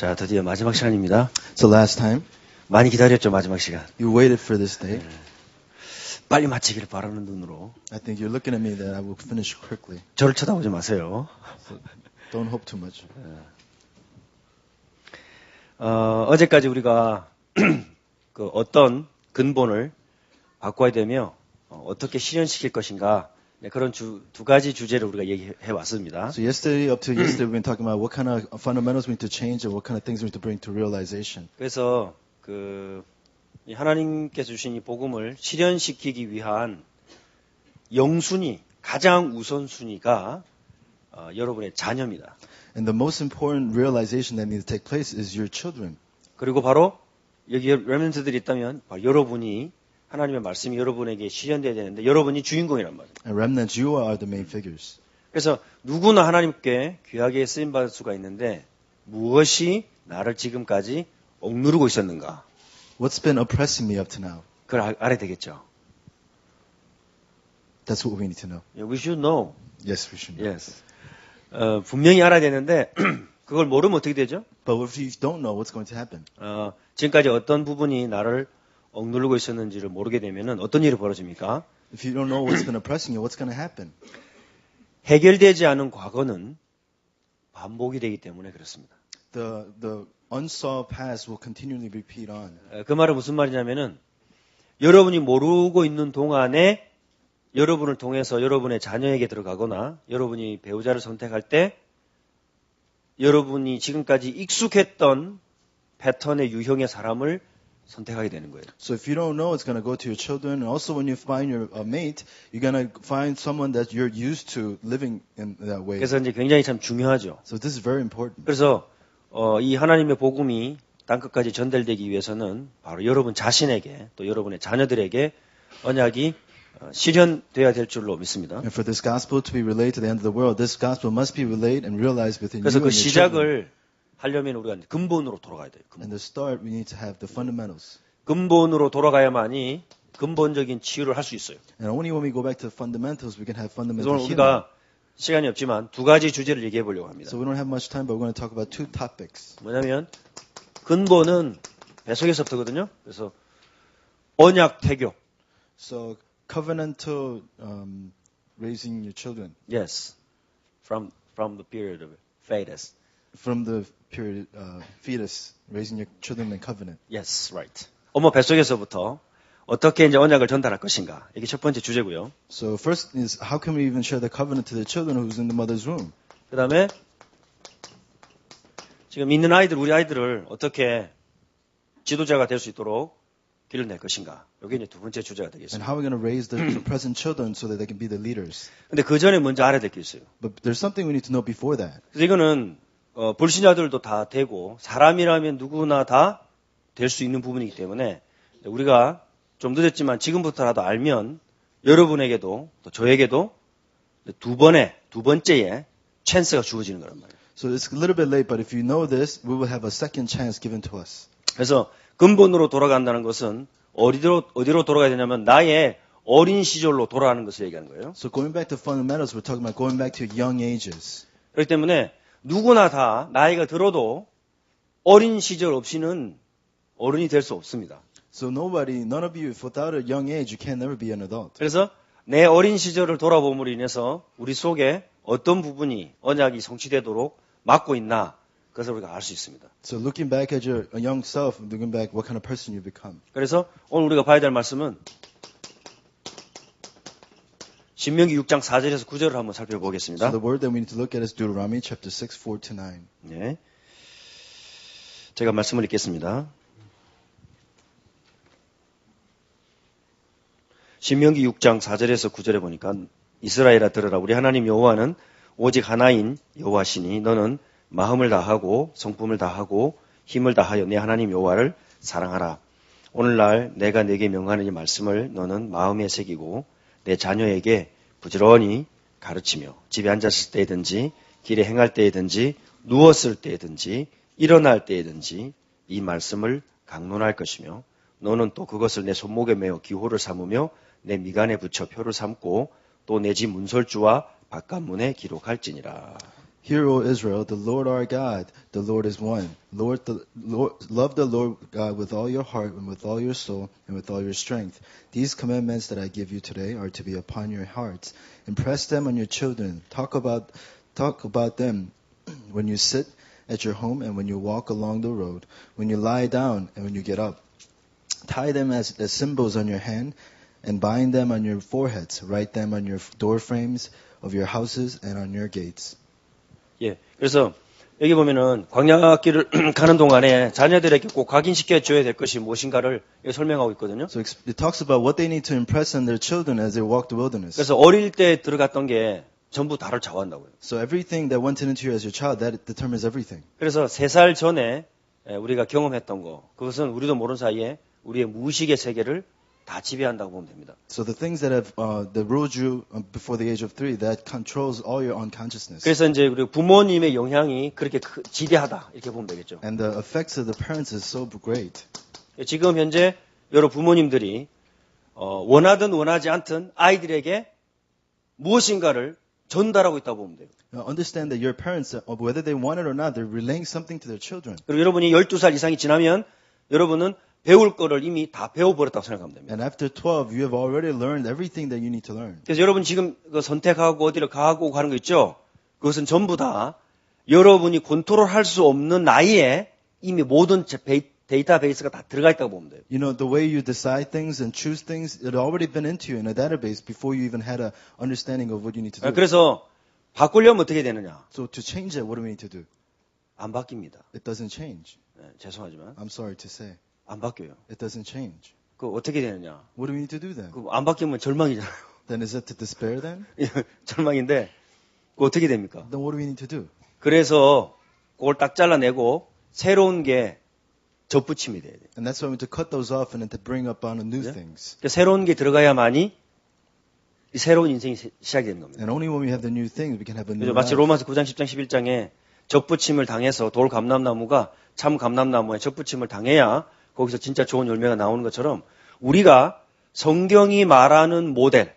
자, 드디어 마지막 시간입니다. It's the last time. 많이 기다렸죠, 마지막 시간. You waited for this day. 빨리 마치기를 바라는 눈으로. I think you're looking at me that I will finish quickly. 저를 쳐다보지 마세요. Don't hope too much. 어제까지 우리가 그 어떤 근본을 바꿔야 되며 어떻게 실현시킬 것인가 그런 두 가지 주제를 우리가 얘기해 왔습니다. So up to yesterday, we've been talking about what kind of fundamentals we need to change and what kind of things we need to bring to realization. 그래서 이 하나님께서 주신 이 복음을 실현시키기 위한 영순위, 가장 우선순위가 여러분의 자녀입니다. And the most important realization that needs to take place is your children. 그리고 바로 여기 렘넌트들이 있다면 바로 여러분이 하나님의 말씀이 여러분에게 실현돼야 되는데 여러분이 주인공이란 말이에요. And remnants, you are the main figures. 그래서 누구나 하나님께 귀하게 쓰임받을 수가 있는데 무엇이 나를 지금까지 억누르고 있었는가? What's been oppressing me up to now? 그걸 알아야 되겠죠. That's what we need to know. We should know. Yes, we should know. Yes. 분명히 알아야 되는데 그걸 모르면 어떻게 되죠? But if you don't know, what's going to happen? 지금까지 어떤 부분이 나를 억누르고 있었는지를 모르게 되면은 어떤 일이 벌어집니까? If you don't know what's been oppressing you, what's going to happen? 해결되지 않은 과거는 반복이 되기 때문에 그렇습니다. The unsolved past will continually repeat on. 그 말은 무슨 말이냐면은 여러분이 모르고 있는 동안에 여러분을 통해서 여러분의 자녀에게 들어가거나 여러분이 배우자를 선택할 때 여러분이 지금까지 익숙했던 패턴의 유형의 사람을 선택하게 되는 거예요. So if you don't know, it's going to go to your children. And also when you find your mate, you're going to find someone that you're used to living in that way. 그래서 이제 굉장히 참 중요하죠. So this is very important. 그래서 이 하나님의 복음이 땅끝까지 전달되기 위해서는 바로 여러분 자신에게 또 여러분의 자녀들에게 언약이 실현돼야 될 줄로 믿습니다. And for this gospel to be relayed to the end of the world, this gospel must be relayed and realized within you 그래서 and 그 your children. 시작을 하려면 우리가 근본으로 돌아가야 돼요. And to start, we need to have the fundamentals. 근본으로 돌아가야만이 근본적인 치유를 할 수 있어요. And only when we go back to the fundamentals, we can have 그래서 fundamental 오늘 healing. 우리가 시간이 없지만 두 가지 주제를 얘기해 보려고 합니다. So we don't have much time, but we're going to talk about two topics. 뭐냐면 근본은 뱃속에서부터거든요. 그래서 언약 태교. So covenantal raising your children. Yes. From the period of fetus. From the period fetus, raising your children in covenant. Yes, right. 어머 뱃속에서부터 어떻게 이제 언약을 전달할 것인가. 이게 첫 번째 주제고요. So first is how can we even share the covenant to the children who's in the mother's womb? 그다음에 지금 있는 아이들, 우리 아이들을 어떻게 지도자가 될 수 있도록 길을 낼 것인가. 이게 이제 두 번째 주제가 And 되겠습니다. how are we going to raise the present children so that they can be the leaders? 근데 그 전에 먼저 알아야 될 게 있어요. But there's something we need to know before that. 그래서 이거는 불신자들도 다 되고 사람이라면 누구나 다 될 수 있는 부분이기 때문에 우리가 좀 늦었지만 지금부터라도 알면 여러분에게도 또 저에게도 두 번째의 찬스가 주어지는 거란 말이에요. So it's a little bit late, but if you know this, we will have a second chance given to us. 그래서 근본으로 돌아간다는 것은 어디로 돌아가야 되냐면 나의 어린 시절로 돌아가는 것을 얘기하는 거예요. So going back to fundamentals, we're talking about going back to young ages. 그렇기 때문에 누구나 다 나이가 들어도 어린 시절 없이는 어른이 될 수 없습니다. So none of you, without a young age, you can never be an adult. 그래서 내 어린 시절을 돌아봄으로 인해서 우리 속에 어떤 부분이 언약이 성취되도록 막고 있나 그것을 우리가 알 수 있습니다. So looking back at your young self, looking back what kind of person you become. 그래서 오늘 우리가 봐야 될 말씀은 신명기 6장 4절에서 9절을 한번 살펴보겠습니다. So the word that we need to look at is Deuteronomy chapter 6, 4 to 9. 네. 제가 말씀을 읽겠습니다. 신명기 6장 4절에서 9절에 보니까 이스라엘아 들으라 우리 하나님 여호와는 오직 하나인 여호와시니 너는 마음을 다하고 성품을 다하고 힘을 다하여 내 하나님 여호와를 사랑하라. 오늘날 내가 네게 명하는 이 말씀을 너는 마음에 새기고 내 자녀에게 부지런히 가르치며 집에 앉았을 때든지 길에 행할 때든지 누웠을 때든지 일어날 때든지 이 말씀을 강론할 것이며 너는 또 그것을 내 손목에 메어 기호를 삼으며 내 미간에 붙여 표를 삼고 또 내 집 문설주와 바깥문에 기록할지니라. Hear, O Israel, the Lord our God, the Lord is one. Love the Lord God with all your heart and with all your soul and with all your strength. These commandments that I give you today are to be upon your hearts. Impress them on your children. Talk about them when you sit at your home and when you walk along the road, when you lie down and when you get up. Tie them as symbols on your hand and bind them on your foreheads. Write them on your door frames of your houses and on your gates. 예. 그래서 여기 보면은 광야길을 가는 동안에 자녀들에게 꼭 각인시켜 줘야 될 것이 무엇인가를 설명하고 있거든요. So it talks about what they need to impress on their children as they walk the wilderness. 그래서 어릴 때 들어갔던 게 전부 다를 좌우한다고요. So everything that went into you as your child, that determines everything. 그래서 3살 전에 우리가 경험했던 거, 그것은 우리도 모르는 사이에 우리의 무의식의 세계를 다 지배한다고 보면 됩니다. So the things that have that ruled you before the age of 3, that controls all your unconsciousness. 그래서 이제 우리 부모님의 영향이 그렇게 지대하다 이렇게 보면 되겠죠. And the effects of the parents is so great. 지금 현재 여러 부모님들이 원하든 원하지 않든 아이들에게 무엇인가를 전달하고 있다고 보면 돼요. Now understand that your parents, whether they want it or not, they're relaying something to their children. 그리고 여러분이 12살 이상이 지나면 여러분은 배울 거를 이미 다 배워버렸다고 생각하면 됩니다. And after 12, you have already learned everything that you need to learn. 그래서 여러분 지금 선택하고 어디를 가고 가는 거 있죠? 그것은 전부 다 여러분이 컨트롤할 수 없는 나이에 이미 모든 데이터베이스가 다 들어가 있다고 보면 돼요. You know, the way you decide things and choose things, it had already been into you in a database before you even had an understanding of what you need to do. 그래서 바꾸려면 어떻게 되느냐? So to change it, what do we need to do? 안 바뀝니다. It doesn't change. 죄송하지만 I'm sorry to say. 안 바뀌어요. It doesn't change. 그 어떻게 되느냐? What do we need to do then? 안 바뀌면 절망이잖아요. Then is it to despair then? 절망인데 그 어떻게 됩니까? Then what do we need to do? 그래서 그걸 딱 잘라내고 새로운 게 접붙임이 돼야 돼요. And that's why we need to cut those off and then to bring up on new things. 새로운 게 들어가야만이 이 새로운 인생이 시작되는 겁니다. And only when we have the new things we can have a new 마치 life. 로마서 9장 10장 11장에 접붙임을 당해서 돌 감람나무가 참 감람나무에 접붙임을 당해야 거기서 진짜 좋은 열매가 나오는 것처럼 우리가 성경이 말하는 모델,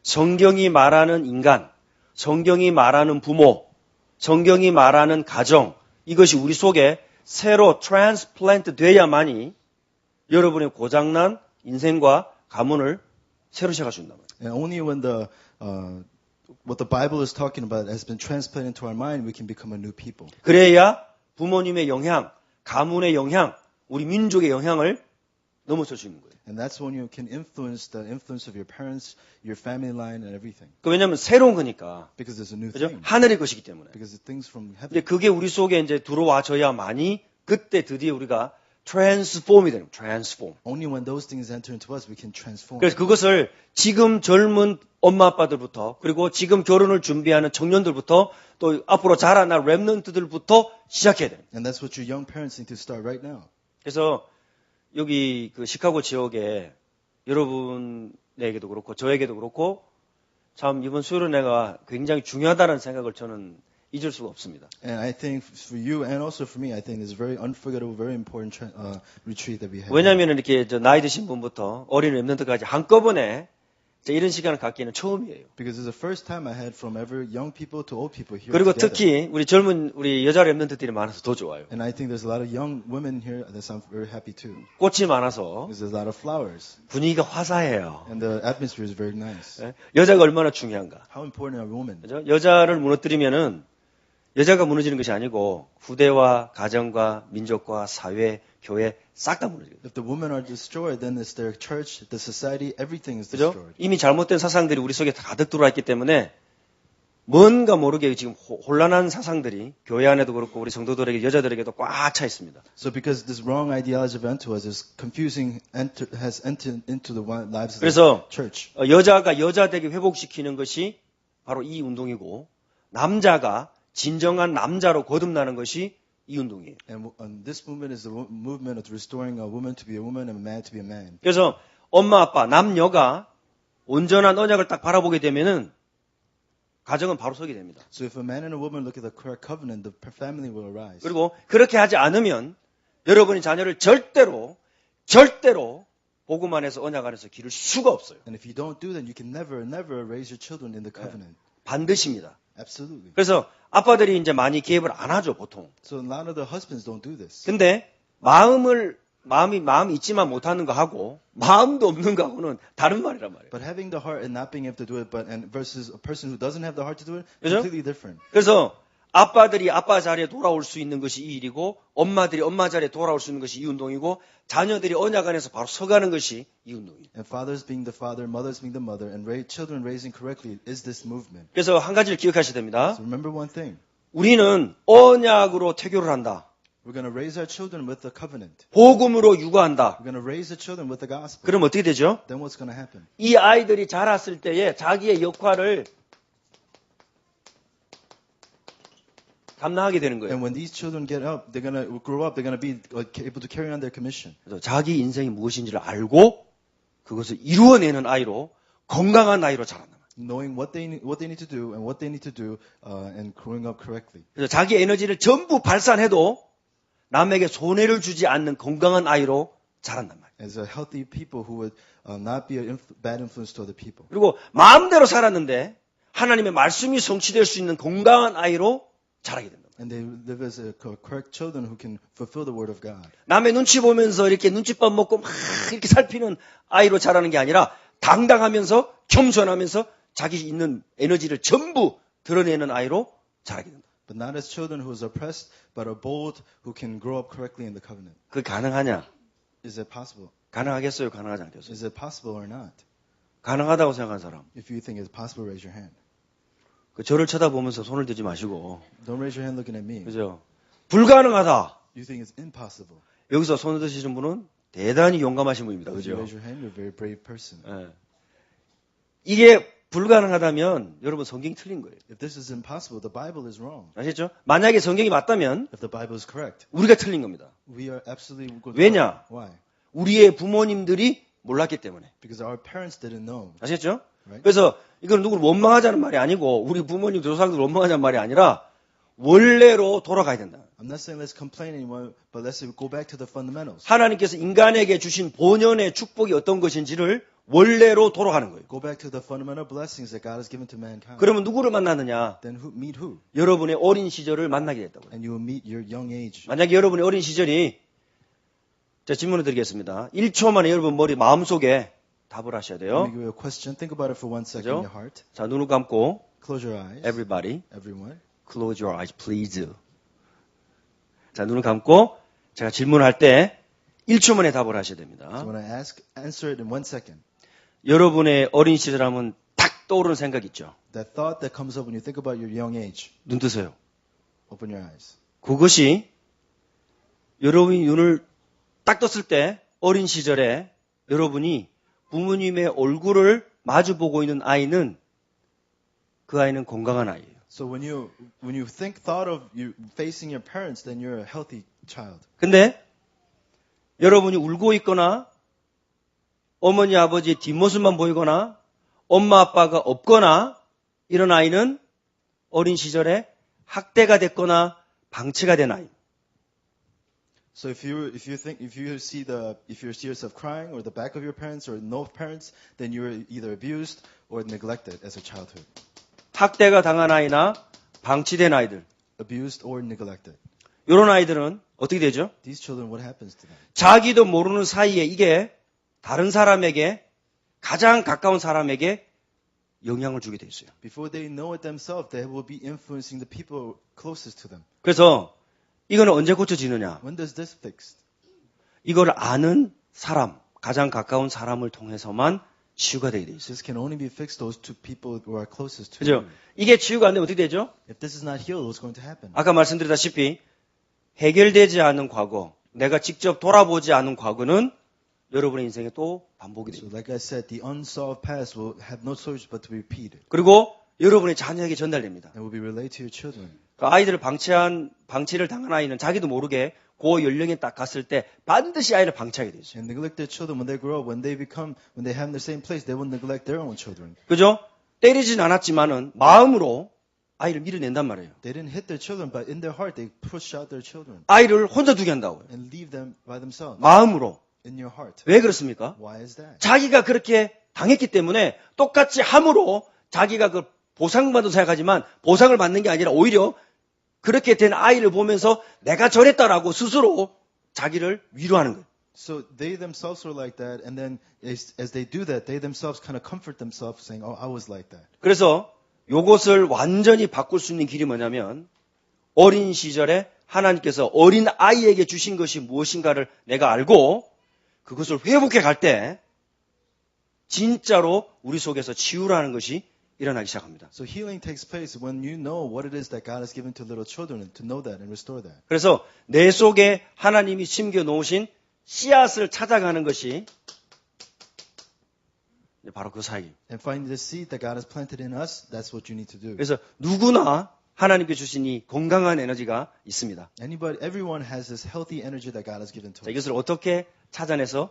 성경이 말하는 인간, 성경이 말하는 부모, 성경이 말하는 가정, 이것이 우리 속에 새로 트랜스플랜트 돼야만이 여러분의 고장난 인생과 가문을 새로 시작할 수 있단 말이에요. And only when what the Bible is talking about has been transplanted into our mind, we can become a new people. 그래야 부모님의 영향, 가문의 영향, 우리 민족의 영향을 넘어설 수 있는 거예요. And that's when you can influence the influence of your parents, your family line, and everything. 왜냐하면 새로운 거니까, Because there's a new 그죠? thing. 하늘의 것이기 때문에. Because the things from 근데 heaven. 그게 우리 속에 이제 들어와줘야만이 그때 드디어 우리가 트랜스폼이 되는 거예요. 트랜스폼. Only when those things enter into us, we can transform. 그래서 그것을 지금 젊은 엄마 아빠들부터 그리고 지금 결혼을 준비하는 청년들부터 또 앞으로 자라날 랩런트들부터 시작해야 돼요. And that's what your young parents need to start right now. 그래서 여기 그 시카고 지역에 여러분에게도 그렇고 저에게도 그렇고 참 이번 수련회가 굉장히 중요하다는 생각을 저는 잊을 수가 없습니다. And I think for you and also for me, I think it's a very unforgettable, very important retreat that we had. 왜냐하면 이렇게 나이 드신 분부터 어린 랩런트까지 한꺼번에 이런 시간을 갖기는 처음이에요. Because it's the first time I had from ever young people to old people here 그리고 together. 특히 우리 젊은 우리 여자 랩런트들이 많아서 더 좋아요. And I think there's a lot of young women here that I'm very happy too. 꽃이 많아서 Because there's a lot of flowers. 분위기가 화사해요. And the atmosphere is very nice. 여자가 얼마나 중요한가. How important are women? 그죠? 여자를 무너뜨리면은 여자가 무너지는 것이 아니고 후대와 가정과 민족과 사회, 교회 싹 다 무너지거든요. If the women are destroyed, then it's their church, the society, everything is 그죠? destroyed. 이미 잘못된 사상들이 우리 속에 가득 들어와 있기 때문에 뭔가 모르게 지금 혼란한 사상들이 교회 안에도 그렇고 우리 성도들에게 여자들에게도 꽉 차 있습니다. So because this wrong ideology of unto us is confusing, has entered into the lives of 그래서 the church. 여자가 여자 되게 회복시키는 것이 바로 이 운동이고 남자가 진정한 남자로 거듭나는 것이 이 운동이에요. And this movement is the movement of restoring a woman to be a woman and a man to be a man. 그래서 엄마 아빠 남녀가 온전한 언약을 딱 바라보게 되면은 가정은 바로 서게 됩니다. So if a man and a woman look at the correct covenant, the family will arise. 그리고 그렇게 하지 않으면 여러분이 자녀를 절대로 복음 안에서 언약 안에서 기를 수가 없어요. And if you don't do that, you can never raise your children in the covenant. 반드시입니다. Absolutely. 그래서 아빠들이 이제 많이 개입을 안 하죠, 보통. So a lot of the husbands don't do this. 근데 마음이 있지만 못하는 거 하고 마음도 없는 거 하고는 다른 말이란 말이에요. But having the heart and not being able to do it, and versus a person who doesn't have the heart to do it, 그죠? completely different. 그래서 아빠들이 아빠 자리에 돌아올 수 있는 것이 이 일이고 엄마들이 엄마 자리에 돌아올 수 있는 것이 이 운동이고 자녀들이 언약 안에서 바로 서가는 것이 이 운동이에요. And fathers being the father, mothers being the mother, and children raising correctly is this movement. 그래서 한 가지를 기억하셔야 됩니다. So remember one thing. 우리는 언약으로 태교를 한다. We're going to raise our children with the covenant. 복음으로 육아한다. We're going to raise the children with the gospel. 그럼 어떻게 되죠? Then what's going to happen? 이 아이들이 자랐을 때에 자기의 역할을 감당하게 되는 거예요. And when these children get up, they're going to grow up, they're going to be able to carry on their commission. 그래서 자기 인생이 무엇인지를 알고 그것을 이루어내는 아이로 건강한 아이로 자란다. Knowing what they need to do and what they need to do, and growing up correctly. 그래서 자기 에너지를 전부 발산해도 남에게 손해를 주지 않는 건강한 아이로 자란단 말이에요. As a healthy people who would not be a bad influence to other people. 그리고 마음대로 살았는데 하나님의 말씀이 성취될 수 있는 건강한 아이로 자라게 된다. And they live as a correct children who can fulfill the word of God. 남의 눈치 보면서 이렇게 눈칫밥 먹고 막 이렇게 살피는 아이로 자라는 게 아니라 당당하면서 겸손하면서 자기 있는 에너지를 전부 드러내는 아이로 자라게 된다. But not as children who is oppressed, but are bold who can grow up correctly in the covenant. 그게 가능하냐? Is it possible? 가능하겠어요? 가능하지 않겠어요? Is it possible or not? 가능하다고 생각하는 사람. If you think it's possible, raise your hand. 그 저를 쳐다보면서 손을 들지 마시고. Don't raise your hand looking at me. 그죠? 불가능하다. You think it's impossible. 여기서 손을 드시는 분은 대단히 용감하신 분입니다. If you 그죠? raise your hand, you're a very brave person. 예. 이게 불가능하다면 여러분 성경이 틀린 거예요. If this is impossible, the Bible is wrong. 아시죠? 만약에 성경이 맞다면 If the Bible is correct, 우리가 틀린 겁니다. we are absolutely going to 왜냐? Why? 우리의 부모님들이 몰랐기 때문에. Because our parents didn't know. 아시겠죠? Right? 그래서 이건 누구를 원망하자는 말이 아니고 우리 부모님 조상들 원망하자는 말이 아니라 원래로 돌아가야 된다. I'm not saying let's complain anymore, but let's go back to the fundamentals. 하나님께서 인간에게 주신 본연의 축복이 어떤 것인지를 원래로 돌아가는 거예요. Go back to the fundamental blessings that God has given to mankind. 그러면 누구를 만나느냐? Then meet who? 여러분의 어린 시절을 만나게 됐다고요. And you will meet your young age. 만약에 여러분의 어린 시절이 자 질문을 드리겠습니다. 1초 만에 여러분 마음속에 답을 하셔야 Let 돼요. me give you a question. Think about it for 1 second in your heart. 자, 눈을 감고 Close your eyes. everybody Everyone. close your eyes please. 자, 눈을 감고 제가 질문할 때 1초 만에 답을 하셔야 됩니다. So when I answer it in 1 second. 여러분의 어린 시절 하면 탁 떠오르는 생각 있죠. That thought that comes up when you think about your young age. 눈 뜨세요. Open your eyes. 그것이 여러분이 눈을 딱 떴을 때 어린 시절에 여러분이 부모님의 얼굴을 마주보고 있는 아이는 그 아이는 건강한 아이예요. So when you thought of you facing your parents, then you're a healthy child. 근데 여러분이 울고 있거나 어머니 아버지의 뒷모습만 보이거나 엄마 아빠가 없거나 이런 아이는 어린 시절에 학대가 됐거나 방치가 된 아이. So if you see yourself crying or the back of your parents or no parents, then you were either abused or neglected as a childhood. 학대가 당한 아이나 방치된 아이들. Abused or neglected. 이런 아이들은 어떻게 되죠? These children, what happens to them? 자기도 모르는 사이에 이게 다른 사람에게 가장 가까운 사람에게 영향을 주게 돼 있어요. Before they know it themselves, they will be influencing the people closest to them. 그래서 이거는 언제 고쳐지느냐? When does this fix? 이걸 아는 사람, 가장 가까운 사람을 통해서만 치유가 되게 돼 있어요. This can only be fixed those two people who are closest to 그죠? you. 이게 치유가 안 되면 어떻게 되죠? If this is not healed, what's going to happen? 아까 말씀드렸다시피 해결되지 않은 과거, 내가 직접 돌아보지 않은 과거는 여러분의 인생에 또 반복이 So 됩니다. like I said, the unsolved past will have no choice but to be repeated. 그리고 여러분의 자녀에게 전달됩니다. And will be relayed to your children. 그 아이들을 방치를 당한 아이는 자기도 모르게 그 연령에 딱 갔을 때 반드시 아이를 방치하게 되죠. And neglect their children when they grow up. When they have in the same place, they will neglect their own children. 그죠? 때리진 않았지만은 마음으로 아이를 밀어낸단 말이에요. They didn't hit their children, but in their heart, they push out their children 아이를 혼자 두게 한다고요. and leave them by themselves 마음으로. in your heart. 왜 그렇습니까? Why is that? 자기가 그렇게 당했기 때문에 똑같이 함으로 자기가 그 보상받은 생각하지만 보상을 받는 게 아니라 오히려 그렇게 된 아이를 보면서 내가 저랬다라고 스스로 자기를 위로하는 거예요. So they themselves were like that, and then as they do that, they themselves kind of comfort themselves, saying, "Oh, I was like that." 그래서 이것을 완전히 바꿀 수 있는 길이 뭐냐면 어린 시절에 하나님께서 어린 아이에게 주신 것이 무엇인가를 내가 알고 그것을 회복해 갈 때 진짜로 우리 속에서 치유라는 것이 일어나기 시작합니다. So healing takes place when you know what it is that God has given to little children, and to know that and restore that. 그래서 내 속에 하나님이 심겨 놓으신 씨앗을 찾아가는 것이 바로 그 사역입니다. And finding the seed that God has planted in us, that's what you need to do. 그래서 누구나 하나님께 주신 이 건강한 에너지가 있습니다. Everyone has this healthy energy that God has given to 자, us. 이것을 어떻게 찾아내서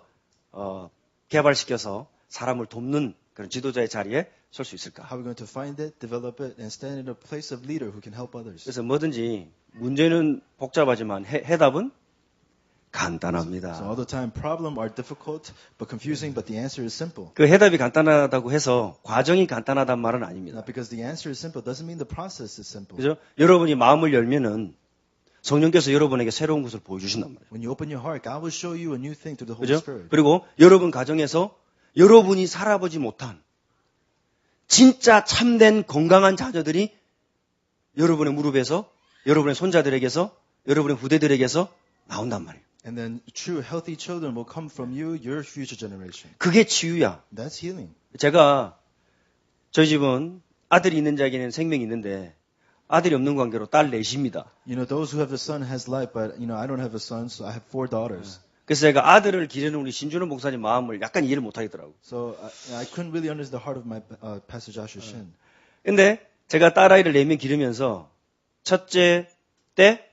개발시켜서 사람을 돕는 그런 지도자의 자리에 설 수 있을까? How are we going to find it, develop it, and stand in a place of leader who can help others? 그래서 뭐든지 문제는 복잡하지만 해답은 So 간단합니다. all the time, problems are difficult, but confusing, but the answer is simple. 그 해답이 간단하다고 해서 과정이 간단하단 말은 아닙니다. Not because the answer is simple doesn't mean the process is simple. 그죠? 여러분이 마음을 열면은 성령께서 여러분에게 새로운 것을 보여주신단 말이에요. When you open your heart, God will show you a new thing through the Holy 그죠? Spirit. 그리고 여러분 가정에서 여러분이 살아보지 못한 진짜 참된 건강한 자녀들이 여러분의 무릎에서, 여러분의 손자들에게서, 여러분의 후대들에게서 나온단 말이에요. And then true healthy children will come from you, your future generation. 그게 치유야. That's healing. 제가 저희 집은 아들이 있는 자에게는 생명이 있는데 아들이 없는 관계로 딸 넷입니다. You know, those who have a son has life, but you know, I don't have a son, so I have 4 daughters. 그래서 제가 아들을 기르는 우리 신준호 목사님 마음을 약간 이해를 못 하겠더라고요. So I couldn't really understand the heart of my Pastor Joshua Shin. 근데 제가 딸아이를 4명 기르면서 첫째 때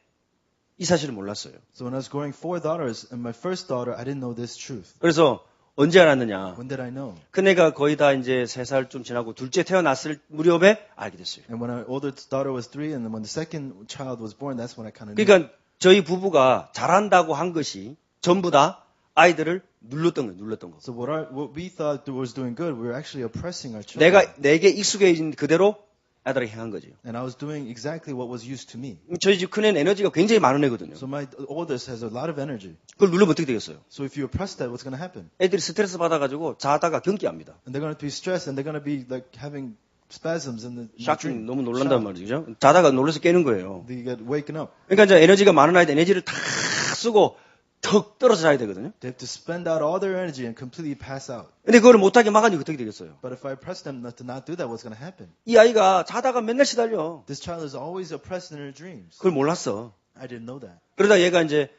이 사실을 몰랐어요. So when I was growing 4 daughters, and my first daughter, I didn't know this truth. 그래서 언제 알았느냐? When did I know? 큰애가 거의 다 이제 3살쯤 지나고 둘째 태어났을 무렵에 알게 됐어요. And when our oldest daughter was 3, and then when the second child was born, that's when I kind of knew. 그러니까 저희 부부가 잘한다고 한 것이 전부 다 아이들을 눌렀던 거. So what we thought was doing good, we were actually oppressing our children. 내가 내게 익숙해진 그대로 아들에게 행한 거죠. And I was doing exactly what was used to me. 저희 집 큰애는 에너지가 굉장히 많은 애거든요. So my oldest has a lot of energy. 그걸 누르면 어떻게 되겠어요? So if you oppress that, what's going to happen? 애들이 스트레스 받아가지고 자다가 경기합니다. And they're going to be stressed, and they're going to be like having spasms in the 샤킹 dream. 너무 놀란단 말이죠. 자다가 놀라서 깨는 거예요. They get waken up. 그러니까 이제 에너지가 많은 아이들 에너지를 다 쓰고 턱 떨어져 자야 되거든요. They have to spend out all their energy and completely pass out. 근데 그걸 못하게 막아주면 어떻게 되겠어요? But if I press them not to not do that, what's going to happen? 이 아이가 자다가 맨날 시달려. This child is always oppressed in her dreams. 그걸 몰랐어. I didn't know that. 그러다 얘가 이제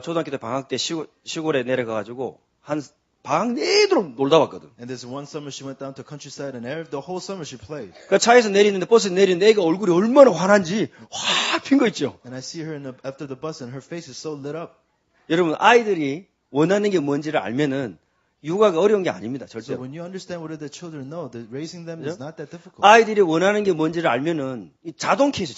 초등학교 때 방학 때 시골에 내려가가지고 한 방학 내도록 놀다 왔거든. And this one summer she went down to countryside, and the whole summer she played. 그러니까 차에서 내리는데 버스에 내리는데 애가 얼굴이 얼마나 환한지 확 핀 거 있죠. And I see her after the bus, and her face is so lit up. 여러분 아이들이 원하는 게 뭔지를 알면은 육아가 어려운 게 아닙니다. So 절대로. when you understand what the children know, that raising them is not that difficult. 아이들이 원하는 게 뭔지를 알면은 이 자동 케이스.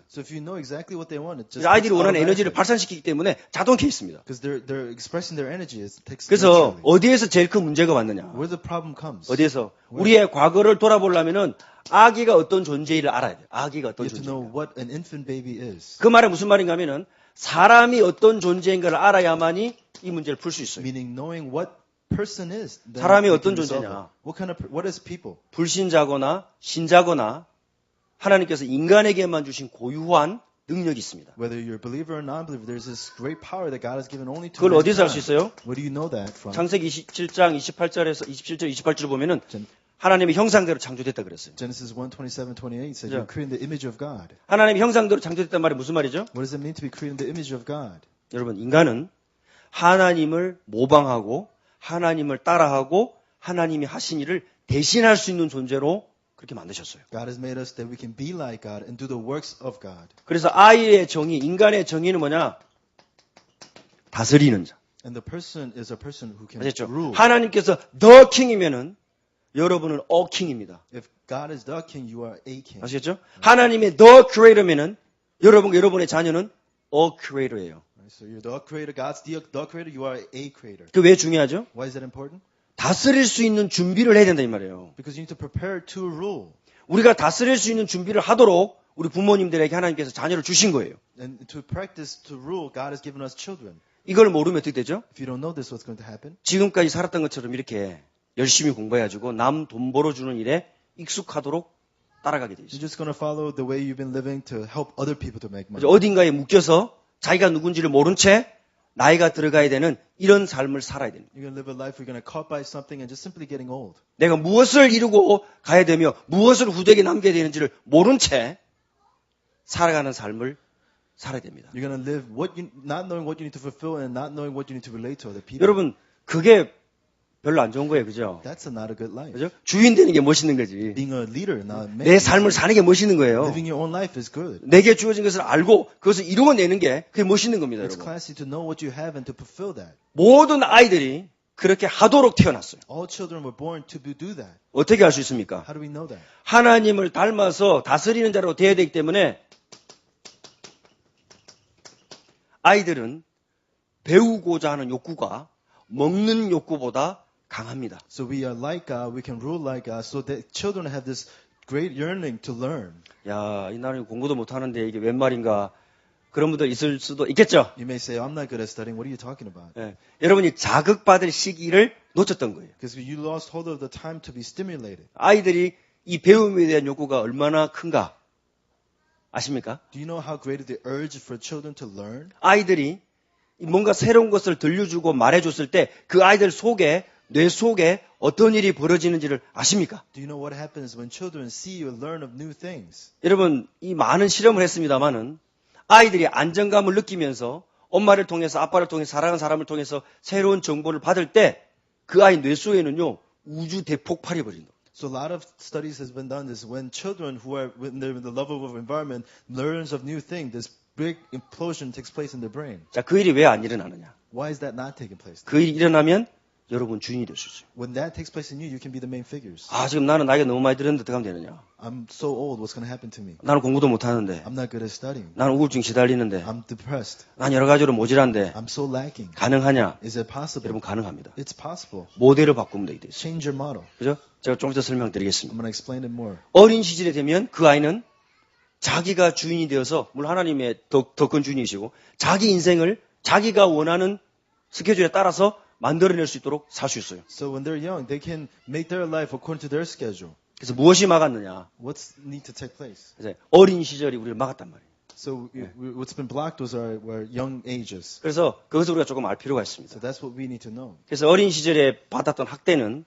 So if you know exactly what they want, it just 아이들이 원하는 에너지를 발산시키기 때문에 자동 케이스입니다. because they're expressing their energy. It takes 그래서 naturally. 어디에서 제일 큰 문제가 왔느냐? Where the problem comes. 어디에서? 우리의 과거를 돌아보려면은 아기가 어떤 존재를 알아야 돼요. 아기가 어떤 You have to know 존재인가. what an infant baby is. 그 말은 무슨 말인가 하면은 사람이 어떤 존재인가를 알아야만이 이 문제를 풀 수 있어요. Meaning knowing what person is. then 사람이 we 어떤 can resolve 존재냐? it. What is people? 불신자거나 신자거나 하나님께서 인간에게만 주신 고유한 능력이 있습니다. Whether you're a believer or non-believer, there's this great power that God has given only to 그걸 어디서 알 수 mankind. 있어요? Where do you know that from? 창세기 27장 27절, 28절 보면은 Gen- 하나님의 형상대로 창조됐다 그랬어요. Genesis 1:27-28 says Yeah. you're created in the image of God. 하나님의 형상대로 창조됐단 말이 무슨 말이죠? What does it mean to be created in the image of God? 여러분, 인간은 하나님을 모방하고 하나님을 따라하고 하나님이 하신 일을 대신할 수 있는 존재로 그렇게 만드셨어요. God has made us that we can be like God and do the works of God. 그래서 아이의 정의, 인간의 정의는 뭐냐? 다스리는 자. And the person is a person who can 아셨죠? rule. 하나님께서 the king이면은 여러분은 a king입니다. If God is the king, you are a king. 아시겠죠? 하나님의 the creator면은 여러분의 자녀는 a creator예요. Right? So you're the creator. God's the creator. You are a creator. 그 왜 중요하죠? Why is that important? 다스릴 수 있는 준비를 해야 된다 이 말이에요. Because you need to prepare to rule. 우리가 다스릴 수 있는 준비를 하도록 우리 부모님들에게 하나님께서 자녀를 주신 거예요. And to practice, to rule, God has given us children. 이걸 모르면 어떻게 되죠? If you don't know this, what's going to happen? 지금까지 살았던 것처럼 이렇게 열심히 공부해가지고 남 돈 벌어주는 일에 익숙하도록 따라가게 돼 You're 있어요. just going to follow the way you've been living to help other people to make money. 그래서 어딘가에 묶여서 자기가 누군지를 모른 채 나이가 들어가야 되는 이런 삶을 살아야 됩니다. You're going to live a life where you're going to caught by something and just simply getting old. 내가 무엇을 이루고 가야 되며 무엇을 후대에게 남겨야 되는지를 모른 채 살아가는 삶을 살아야 됩니다. You're going to live not knowing what you need to fulfill and not knowing what you need to relate to other people. 여러분 그게 별로 안 좋은 거예요, 그죠? That's not a good life. 그죠? 주인 되는 게 멋있는 거지. Being a leader, not a 내 man. 삶을 사는 게 멋있는 거예요. Living your own life is good. 내게 주어진 것을 알고 그것을 이루어내는 게 그게 멋있는 겁니다, It's 여러분. classy to know what you have and to fulfill that. 모든 아이들이 그렇게 하도록 태어났어요. All children were born to do that. 어떻게 할 수 있습니까? How do we know that? 하나님을 닮아서 다스리는 자로 되어야 되기 때문에 아이들은 배우고자 하는 욕구가 먹는 욕구보다 강합니다. So we are like God, we can rule like God, so that children have this great yearning to learn. 야, 이 나라는 공부도 못하는데 이게 웬 말인가 그런 분들 있을 수도 있겠죠. You may say, I'm not good at studying. What are you talking about? 예, 여러분이 자극받을 시기를 놓쳤던 거예요. Because you lost hold of the time to be stimulated. 아이들이 이 배움에 대한 욕구가 얼마나 큰가 아십니까? Do you know how great is the urge for children to learn? 아이들이 뭔가 새로운 것을 들려주고 말해줬을 때 그 아이들 속에 뇌 속에 어떤 일이 벌어지는지를 아십니까? Do you know what happens when children see or learn of new things? 여러분 이 많은 실험을 했습니다마는 아이들이 안정감을 느끼면서 엄마를 통해서 아빠를 통해서 사랑하는 사람을 통해서 새로운 정보를 받을 때 그 아이 뇌 속에는요 우주 대폭발이 벌어진다. So a lot of studies has been done is when children who are when they're in the love of environment learns of new things, this big implosion takes place in their brain. 자, 그 일이 왜 안 일어나느냐? Why is that not taking place? 그 일이 일어나면 여러분 주인이 될 수 있어요. When that takes place in you, you can be the main figures. 아, 지금 나는 나이가 너무 많이 들었는데 어떻게 하면 되느냐? I'm so old. What's going to happen to me? 나는 공부도 못하는데, I'm not good at studying. 나는 우울증 시달리는데, I'm depressed. 난 여러 가지로 모질한데 I'm so lacking. 가능하냐? Is it possible? 여러분 가능합니다. It's possible. 모델을 바꾸면 되게 돼 있어요. Change your model. 그죠? 제가 좀 이따 I'm 설명드리겠습니다. going to explain it more. 어린 시절에 되면 그 아이는 자기가 주인이 되어서 물론 하나님의 더 큰 주인이시고 자기 인생을 자기가 원하는 스케줄에 따라서 만들어낼 수 있도록 살 수 있어요. So when they're young, they can make their life according to their schedule. 그래서 무엇이 막았느냐? What's need to take place? 그래서 어린 시절이 우리를 막았단 말이에요. So what's been blocked was our young ages. 그래서 그것을 우리가 조금 알 필요가 있습니다. So that's what we need to know. 그래서 어린 시절에 받았던 학대는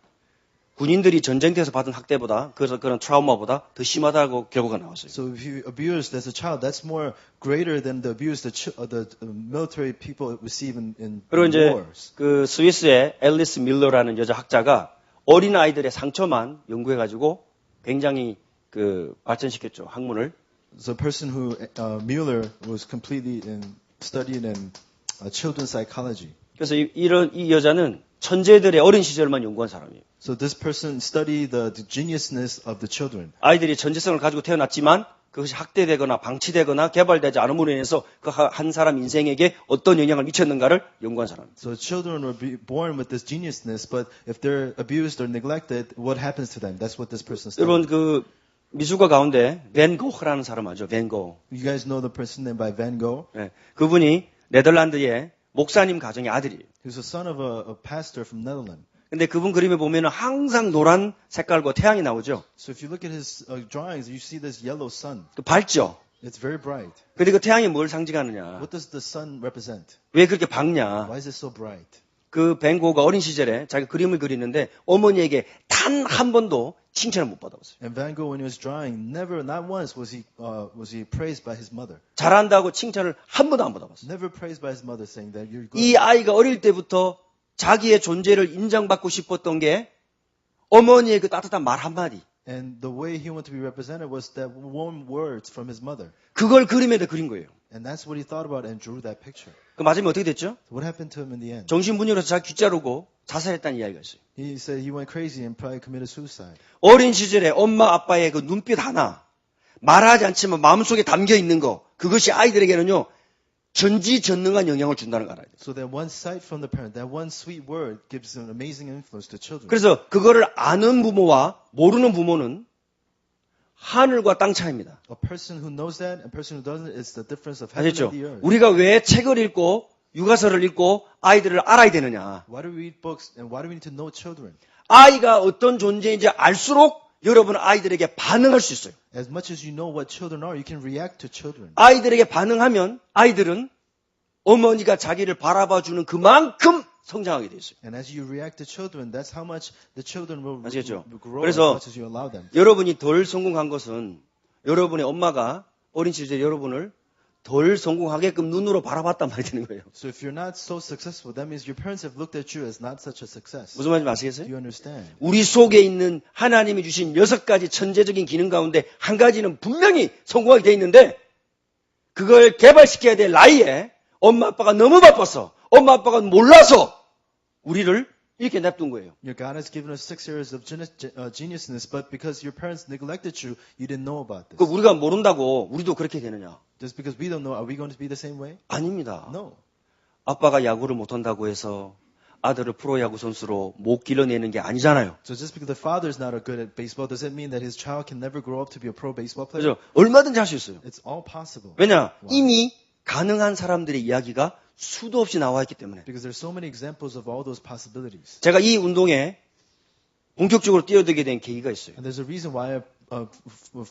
군인들이 전쟁터에서 받은 학대보다 그런 트라우마보다 더 심하다고 결과가 나왔어요. So if you abused as a child, that's more greater than the abuse the military people receive in 그리고 이제 wars. 그 스위스의 앨리스 밀러라는 여자 학자가 어린 아이들의 상처만 연구해가지고 굉장히 그 발전시켰죠 학문을. So a person who Mueller was completely studied in children's psychology. 그래서 이 여자는 천재들의 어린 시절만 연구한 사람이에요. So this person studied the geniusness of the children. 아이들이 천재성을 가지고 태어났지만 그것이 학대되거나 방치되거나 개발되지 않음으로 인해서 그 한 사람 인생에게 어떤 영향을 미쳤는가를 연구한 사람. So children were born with this geniusness, but if they're abused or neglected, what happens to them? That's what this person studied. 여러분 그 미술가 가운데 벤 고흐라는 사람 아죠? 벤 고흐. You guys know the person named by Van Gogh? 네, 그분이 네덜란드의 목사님 가정의 아들이에요. He was the son of a pastor from Netherlands. 근데 그분 그림에 보면은 항상 노란 색깔과 태양이 나오죠. So if you look at his drawings, you see this yellow sun. 또 밝죠. It's very bright. 근데 그 태양이 뭘 상징하느냐? What does the sun represent? 왜 그렇게 밝냐? Why is it so bright? 그 벤 고흐가 어린 시절에 자기 그림을 그리는데 어머니에게 단 한 번도 칭찬을 못 받아봤어요. And Van Gogh, when he was drawing, not once was he praised by his mother. 잘한다고 칭찬을 한 번도 안 받아봤어요. Never praised by his mother, saying that you're good. 이 아이가 어릴 때부터 자기의 존재를 인정받고 싶었던 게 어머니의 그 따뜻한 말 한마디. And the way he wanted to be represented was that warm words from his mother. 그걸 그림에다 그린 거예요. And that's what he thought about and drew that picture. 그 마지막에 어떻게 됐죠? So what happened to him in the end? 정신분열해서 자기 귀자르고 자살했다는 이야기가 있어요. He said he went crazy and probably committed suicide. 어린 시절에 엄마 아빠의 그 눈빛 하나 말하지 않지만 마음속에 담겨 있는 거 그것이 아이들에게는요 전지전능한 영향을 준다는 걸 알아야 돼요. So that one sight from the parent, that one sweet word gives an amazing influence to children. 그래서 그거를 아는 부모와 모르는 부모는 하늘과 땅 차이입니다. A person who knows that and a person who doesn't, it's the difference of heaven 아셨죠? and the earth. 우리가 왜 책을 읽고 육아서를 읽고 아이들을 알아야 되느냐? Why do we read books and why do we need to know children? 아이가 어떤 존재인지 알수록 여러분 아이들에게 반응할 수 있어요. As much as you know what children are, you can react to children. 아이들에게 반응하면 아이들은 어머니가 자기를 바라봐주는 그만큼 성장하게 돼 있어요. And as you react to children, that's how much the children will 아시겠죠? grow as 그래서 much as you allow them. 여러분이 덜 성공한 것은 여러분의 엄마가 어린 시절에 여러분을 덜 성공하게끔 눈으로 바라봤단 말이 되는 거예요. So if you're not so successful, that means your parents have looked at you as not such a success. 무슨 말인지 Do 아시겠어요? you understand? 우리 속에 있는 하나님이 주신 6가지 천재적인 기능 가운데 한 가지는 분명히 성공하게 돼 있는데 그걸 개발시켜야 될 나이에 엄마 아빠가 너무 바빠서 엄마 아빠가 몰라서 우리를 이렇게 냅둔 거예요. Your God has given us 6 years of geniusness, but because your parents neglected you, you didn't know about this. 그 우리가 모른다고 우리도 그렇게 되느냐? Just because we don't know, are we going to be the same way? 아닙니다. No. 아빠가 야구를 못한다고 해서 아들을 프로야구 선수로 못 길러내는 게 아니잖아요. So just because the father is not good at baseball, does it mean that his child can never grow up to be a pro baseball player? 그죠? 얼마든지 할 수 있어요. It's all possible. 왜냐? 이미 가능한 사람들의 이야기가 수도 없이 나와 있기 때문에. Because there's so many examples of all those possibilities. 제가 이 운동에 본격적으로 뛰어들게 된 계기가 있어요. And there's a reason why I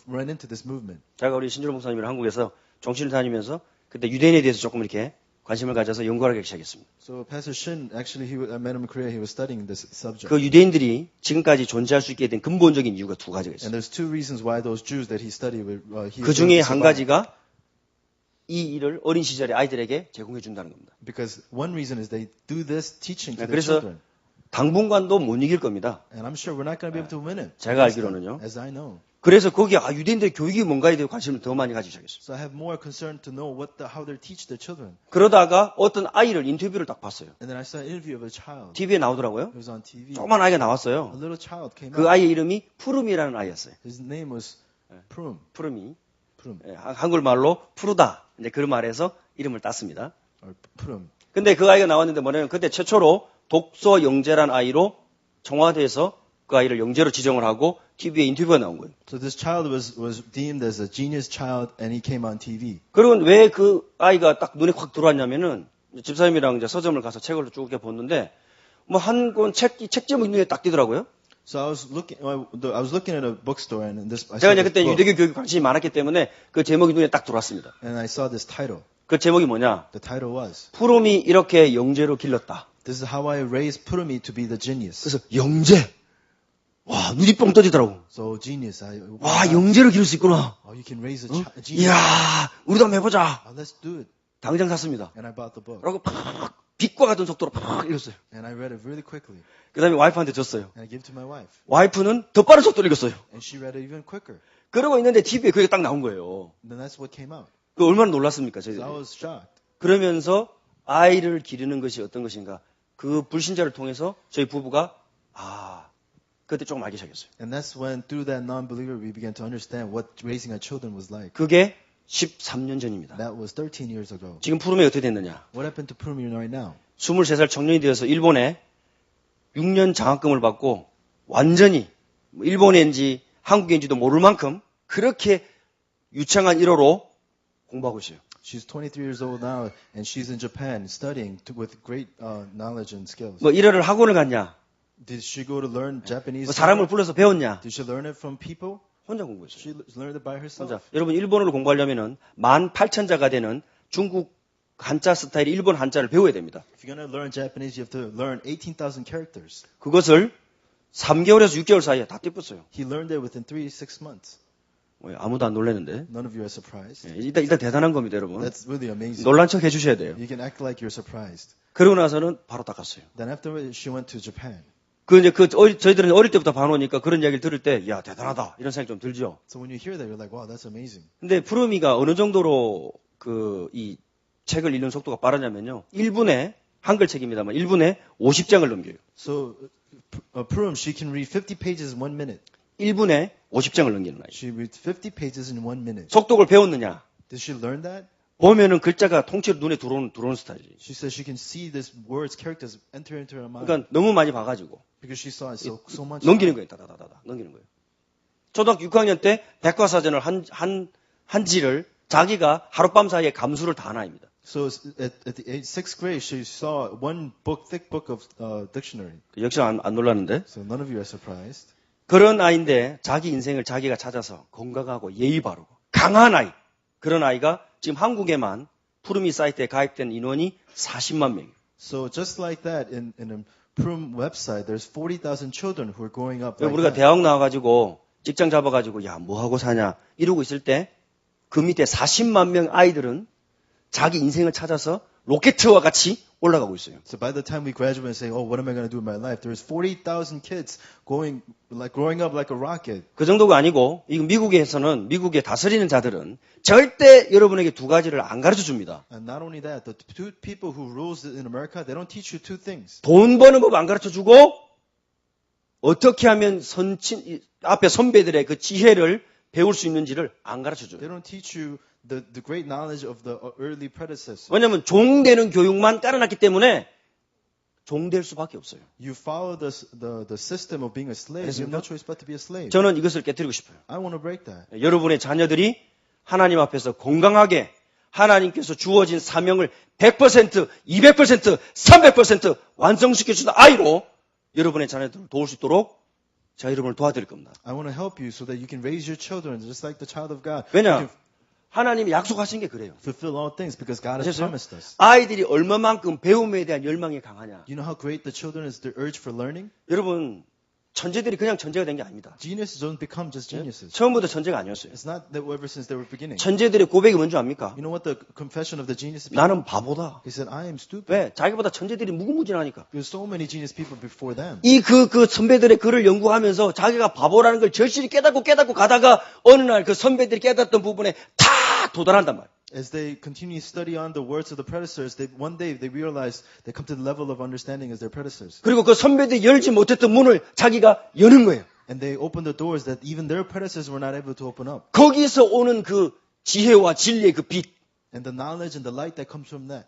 ran into this movement. 제가 우리 신준호 목사님이랑 한국에서 정신을 다니면서 그때 유대인에 대해서 조금 이렇게 관심을 가져서 연구하기 시작했습니다. So Pastor Shin, actually, I met him in Korea. He was studying this subject. 그 유대인들이 지금까지 존재할 수 있게 된 근본적인 이유가 2가지가 있어요. And there's 2 reasons why those Jews that he studied were 그 중에 한 가지가 이 일을 어린 시절에 아이들에게 제공해 준다는 겁니다. Because one reason is they do this teaching to their 그래서 children. 당분간도 못 이길 겁니다. And I'm sure we're not going to be able to win it. 제가 알기로는요. As I know. 그래서 거기에 유대인들의 교육이 뭔가에 대해 관심을 더 많이 가지기 시작했어요. So I have more concern to know how they teach their children. 그러다가 어떤 아이를 인터뷰를 딱 봤어요. And then I saw an interview of a child. TV에 나오더라고요. It was on TV. 조그만 아이가 나왔어요. A little child came 그 out. 아이의 이름이 푸름이라는 아이였어요. His name was Prum. 푸름이. Prum. 한글말로 푸르다. 이제 그 말에서 이름을 땄습니다. Or Prum. 근데 그 아이가 나왔는데 뭐냐면 그때 최초로 독서 영재란 아이로 청와대에서 그 아이를 영재로 지정을 하고 TV에 인터뷰가 나온 거예요. So this child was deemed as a genius child, and he came on TV. 그러면 왜 그 아이가 딱 눈에 확 들어왔냐면은 집사님이랑 이제 서점을 가서 책을 쭉 이렇게 봤는데 뭐 한 권 책 제목이 눈에 딱 띄더라고요. So I was looking at a bookstore, and I 제가 saw 이제 this 그때 book, 유대교 교육에 관심이 많았기 때문에 그 제목이 눈에 딱 들어왔습니다. and I saw this title. 그 제목이 뭐냐? The title was, 푸름이 이렇게 영재로 길렀다. "This is how I raised Purumi to be the genius." 그래서 영재. 와, 눈이 뻥 떠지더라고. So genius, 와, 영재로 기를 수 있구나. oh, you can raise a genius. 이야, 우리도 한번 해보자. Oh, let's do it. 당장 샀습니다. And I bought the book, 그리고 팍, 빛과 같은 속도로 팍 읽었어요. and I read it really quickly, 그 다음에 와이프한테 줬어요. and I gave it to my wife, 와이프는 더 빠른 속도로 읽었어요. and she read it even quicker. 그러고 있는데 TV에 그게 딱 나온 거예요. And then that's what came out. 그 얼마나 놀랐습니까, So I 저희들이. was shocked. 그러면서 아이를 기르는 것이 어떤 것인가. 그 불신자를 통해서 저희 부부가, 그때 조금 알기 시작했어요. And that's when, through that non-believer, we began to understand what raising our children was like. 그게 13년 전입니다. That was 13 years ago. 지금 푸름이 어떻게 됐느냐. What happened to Purumi right now? 23살 청년이 되어서 일본에 6년 장학금을 받고 완전히 일본인지 한국인지도 모를 만큼 그렇게 유창한 1호로 공부하고 있어요. She's 23 years old now, and she's in Japan studying with great knowledge and skills. 뭐 1호를 학원을 갔냐? Did she go to learn Japanese? 뭐 사람을 불러서 배웠냐? Did she learn it from people? 혼자 공부했어요. She learned it by herself. 혼자. 여러분 일본어를 공부하려면은 18,000자가 되는 중국 한자 스타일의 일본 한자를 배워야 됩니다. If you're going to learn Japanese, you have to learn 18,000 characters. 그것을 3개월에서 6개월 사이에 다 띄었어요. He learned it within 3-6 months. 아무도 안 놀랐는데. None of you are surprised. 일단 대단한 겁니다, 여러분. That's really amazing. 놀란 척 해주셔야 돼요. You can act like you're surprised. 그러고 나서는 바로 닦았어요. Then afterwards, she went to Japan. 저희들은 어릴 때부터 봐놓으니까 그런 이야기를 들을 때, 야, 대단하다. 이런 생각이 좀 들죠. So when you hear that, you're like, wow, that's amazing. 근데 푸르미가 어느 정도로 이 책을 읽는 속도가 빠르냐면요. 1분에, 한글 책입니다만 1분에 50장을 넘겨요. So, Purim, she can read 50 pages in 1 minute. 1분에 50장을 넘기는 아이. She reads 50 pages in 1 minute. 속독을 배웠느냐? Did she learn that? 보면은 글자가 통째로 눈에 들어오는 스타일이에요. She says she can see these words, characters enter into her mind. 그러니까 너무 많이 봐가지고 Because she saw it so much. 넘기는 거예요. 다다다다 넘기는 거예요. 초등학교 6학년 때 백과사전을 한지를 자기가 하룻밤 사이에 감수를 다 하나입니다. So at the sixth grade, she saw one book, thick book of dictionary. 역시 안 놀랐는데. So none of you are surprised. 그런 아이인데 자기 인생을 자기가 찾아서 건강하고 예의 바르고 강한 아이. 그런 아이가 지금 한국에만 푸르미 사이트에 가입된 인원이 40만 명이에요. So just like that, in a Prum website, there's 40,000 children who are growing up like 우리가 that. 대학 나와가지고 직장 잡아가지고 야 뭐 하고 사냐 이러고 있을 때 그 밑에 40만 명 아이들은 자기 인생을 찾아서 로켓과 같이 올라가고 있어요. So by the time we graduate and say, oh, what am I going to do in my life? There's 40,000 kids growing up like a rocket. 그 정도가 아니고 이거 미국에서는 미국에 다스리는 자들은 절대 여러분에게 두 가지를 안 가르쳐 줍니다. And not only that, the two people who rules in America, they don't teach you two things. 돈 버는 법 안 가르쳐 주고 어떻게 하면 앞에 선배들의 그 지혜를 배울 수 있는지를 안 가르쳐 줘요. They don't teach you the great knowledge of the early predecessors. 왜냐하면 종되는 교육만 깔아놨기 때문에 종될 수밖에 없어요. You follow the system of being a slave. You have no choice but to be a slave. 저는 이것을 깨뜨리고 싶어요. I want to break that. 여러분의 자녀들이 하나님 앞에서 건강하게 하나님께서 주어진 사명을 100%, 200%, 300% 완성시켜주는 아이로 여러분의 자녀들을 도울 수 있도록 제가 여러분을 도와드릴 겁니다. I want to help you so that you can raise your children just like the child of God. 왜냐? You can 하나님이 약속하신 게 그래요. fulfill all things because God has 아셨어요? promised us. 아이들이 얼마만큼 배움에 대한 열망이 강하냐. You know how great the children is, their urge for learning? 여러분, 천재들이 그냥 천재가 된 게 아닙니다. Geniuses don't become just geniuses. 처음부터 천재가 아니었어요. It's not that ever since they were beginning. 천재들의 고백이 뭔지 압니까? You know what the confession of the genius people? 나는 바보다. He said, I am stupid. 왜? 자기보다 천재들이 무궁무진하니까. There's so many genius people before them. 그 선배들의 글을 연구하면서 자기가 바보라는 걸 절실히 깨닫고 가다가 어느 날 그 선배들이 깨닫던 부분에 다 도달한단 말이에요. As they continue to study on the words of the predecessors, one day they realize they come to the level of understanding as their predecessors. 그리고 그 선배들이 열지 못했던 문을 자기가 여는 거예요. And they open the doors that even their predecessors were not able to open up. 거기서 오는 그 지혜와 진리의 그 빛. And the knowledge and the light that comes from that.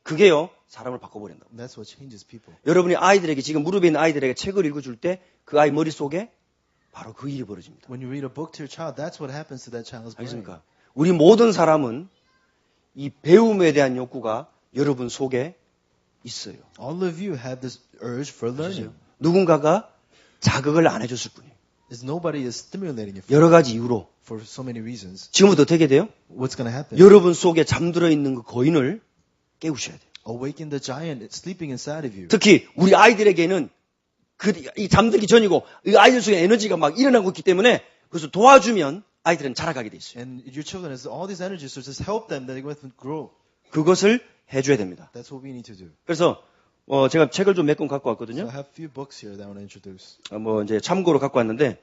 그게요, 사람을 바꿔버린다. That's what changes people. 여러분이 아이들에게, 지금 무릎에 있는 아이들에게 책을 읽어줄 때 그 아이 머릿속에 바로 그 일이 벌어집니다. When you read a book to your child, that's what happens to that child's brain. 알겠습니까? 우리 모든 사람은 이 배움에 대한 욕구가 여러분 속에 있어요. All of you have this urge for learning. 누군가가 자극을 안 해줬을 뿐이에요. Is nobody is stimulating it 여러 가지 이유로. for so many reasons. 지금부터 어떻게 돼요? What's going to happen? 여러분 속에 잠들어 있는 그 거인을 깨우셔야 돼요. Awaken the giant sleeping inside of you. 특히 우리 아이들에게는 이 잠들기 전이고 이 아이들 속에 에너지가 막 일어나고 있기 때문에 그래서 도와주면 아이들은 자라가게 돼 있어요. And your children has all these energies, so just help them that they will grow. 그것을 해줘야 됩니다. That's what we need to do. 그래서 제가 책을 좀 몇 권 갖고 So 왔거든요. I have a few books here that I want to introduce. 이제 참고로 갖고 왔는데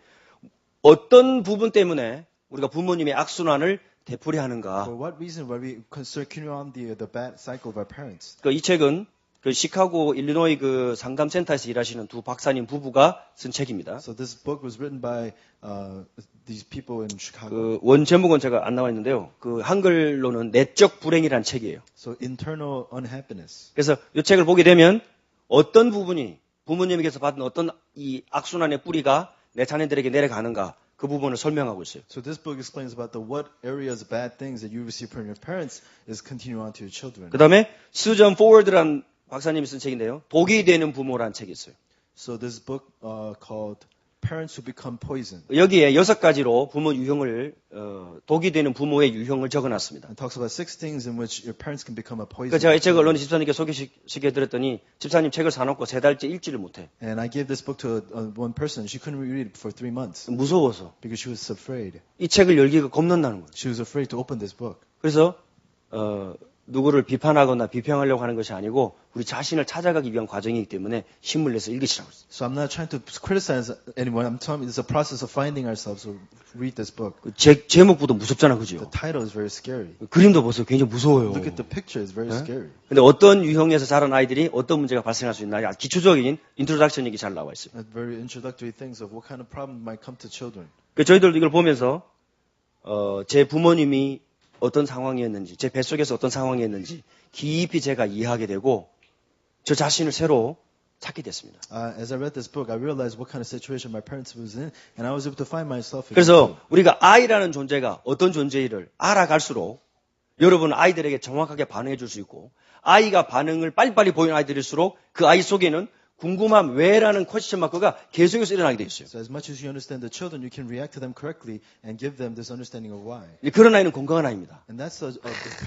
어떤 부분 때문에 우리가 부모님의 악순환을 되풀이하는가? For what reason were we continue on the bad cycle of our parents? 이 책은 그 시카고 일리노이 그 상담센터에서 일하시는 두 박사님 부부가 쓴 책입니다. So this book was written by these people in Chicago. 그 원 제목은 제가 안 나와 있는데요. 그 한글로는 내적 불행이라는 책이에요. So internal unhappiness. 그래서 이 책을 보게 되면 어떤 부분이 부모님에게서 받은 어떤 이 악순환의 뿌리가 내 자녀들에게 내려가는가 그 부분을 설명하고 있어요. So this book explains about what areas of bad things that you receive from your parents is continue on to your children. 그 다음에 수전 포워드란 박사님이 쓴 책인데요. 독이 되는 부모라는 책이 있어요. So this book called Parents Who Become Poison. 여기에 6가지로 부모 유형을 독이 되는 부모의 유형을 적어놨습니다. It talks about 6 things in which your parents can become a poison. 그러니까 제가 이 책을 어느 집사님께 소개시켜드렸더니 집사님 책을 사놓고 3달째 읽지를 못해. And I gave this book to one person. She couldn't read it for 3 months 무서워서. because she was afraid. 이 책을 열기가 겁난다는 거예요. She was afraid to open this book. 그래서 누구를 비판하거나 비평하려고 하는 것이 아니고 우리 자신을 찾아가기 위한 과정이기 때문에 힘을 내서 읽으시라고 했어요. So I'm not trying to criticize anyone. I'm telling you it's a process of finding ourselves. So read this book. 제목부터 무섭잖아, The 그죠? title is very scary. 그림도 보세요. 굉장히 무서워요. Look at the picture. It's very scary. 근데 어떤 유형에서 자란 아이들이 어떤 문제가 발생할 수 있나 기초적인 인트로덕션 얘기 잘 나와 있어요. Very introductory things of what kind of problem might come to children. 저희들도 이걸 보면서 제 부모님이 어떤 상황이었는지, 제 뱃속에서 어떤 상황이었는지 깊이 제가 이해하게 되고 저 자신을 새로 찾게 됐습니다. As I read this book, I realized what kind of situation my parents was in, and I was able to find myself again. 그래서 우리가 아이라는 존재가 어떤 존재를 알아갈수록 여러분 아이들에게 정확하게 반응해 줄 수 있고 아이가 반응을 빨리빨리 보이는 아이들일수록 그 아이 속에는 궁금함, 왜라는 퀘스천 마크가 계속해서 일어나게 돼 있어요. So as much as you understand the children, you can react to them correctly and give them this understanding of why. 그런 아이는 건강한 아이입니다. And that's a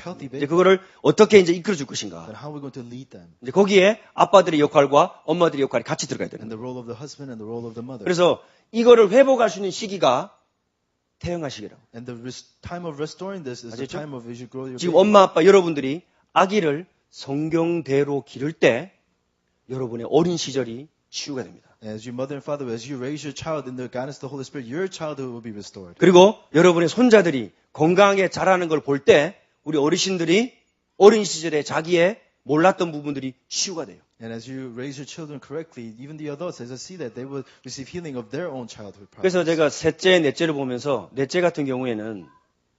healthy 이제 baby. 그거를 어떻게 이제 이끌어 줄 것인가. But how are we going to lead them? 이제 거기에 아빠들의 역할과 엄마들의 역할이 같이 들어가야 돼요. And the role of the husband and the role of the mother. 그래서 이거를 회복할 수 있는 시기가 태영아 시기라고. And the time of restoring this is the 아시죠? time of as you grow your 지금 baby. 엄마 아빠 여러분들이 아기를 성경대로 기를 때 여러분의 어린 시절이 치유가 됩니다. As your mother and father, as you raise your child in the guidance of the Holy Spirit, your childhood will be restored. 그리고 여러분의 손자들이 건강하게 자라는 걸 볼 때 우리 어르신들이 어린 시절에 자기의 몰랐던 부분들이 치유가 돼요. And as you raise your children correctly, even the adults, as I see that, they will receive healing of their own childhood 그래서 problems. 제가 셋째, 넷째를 보면서 넷째 같은 경우에는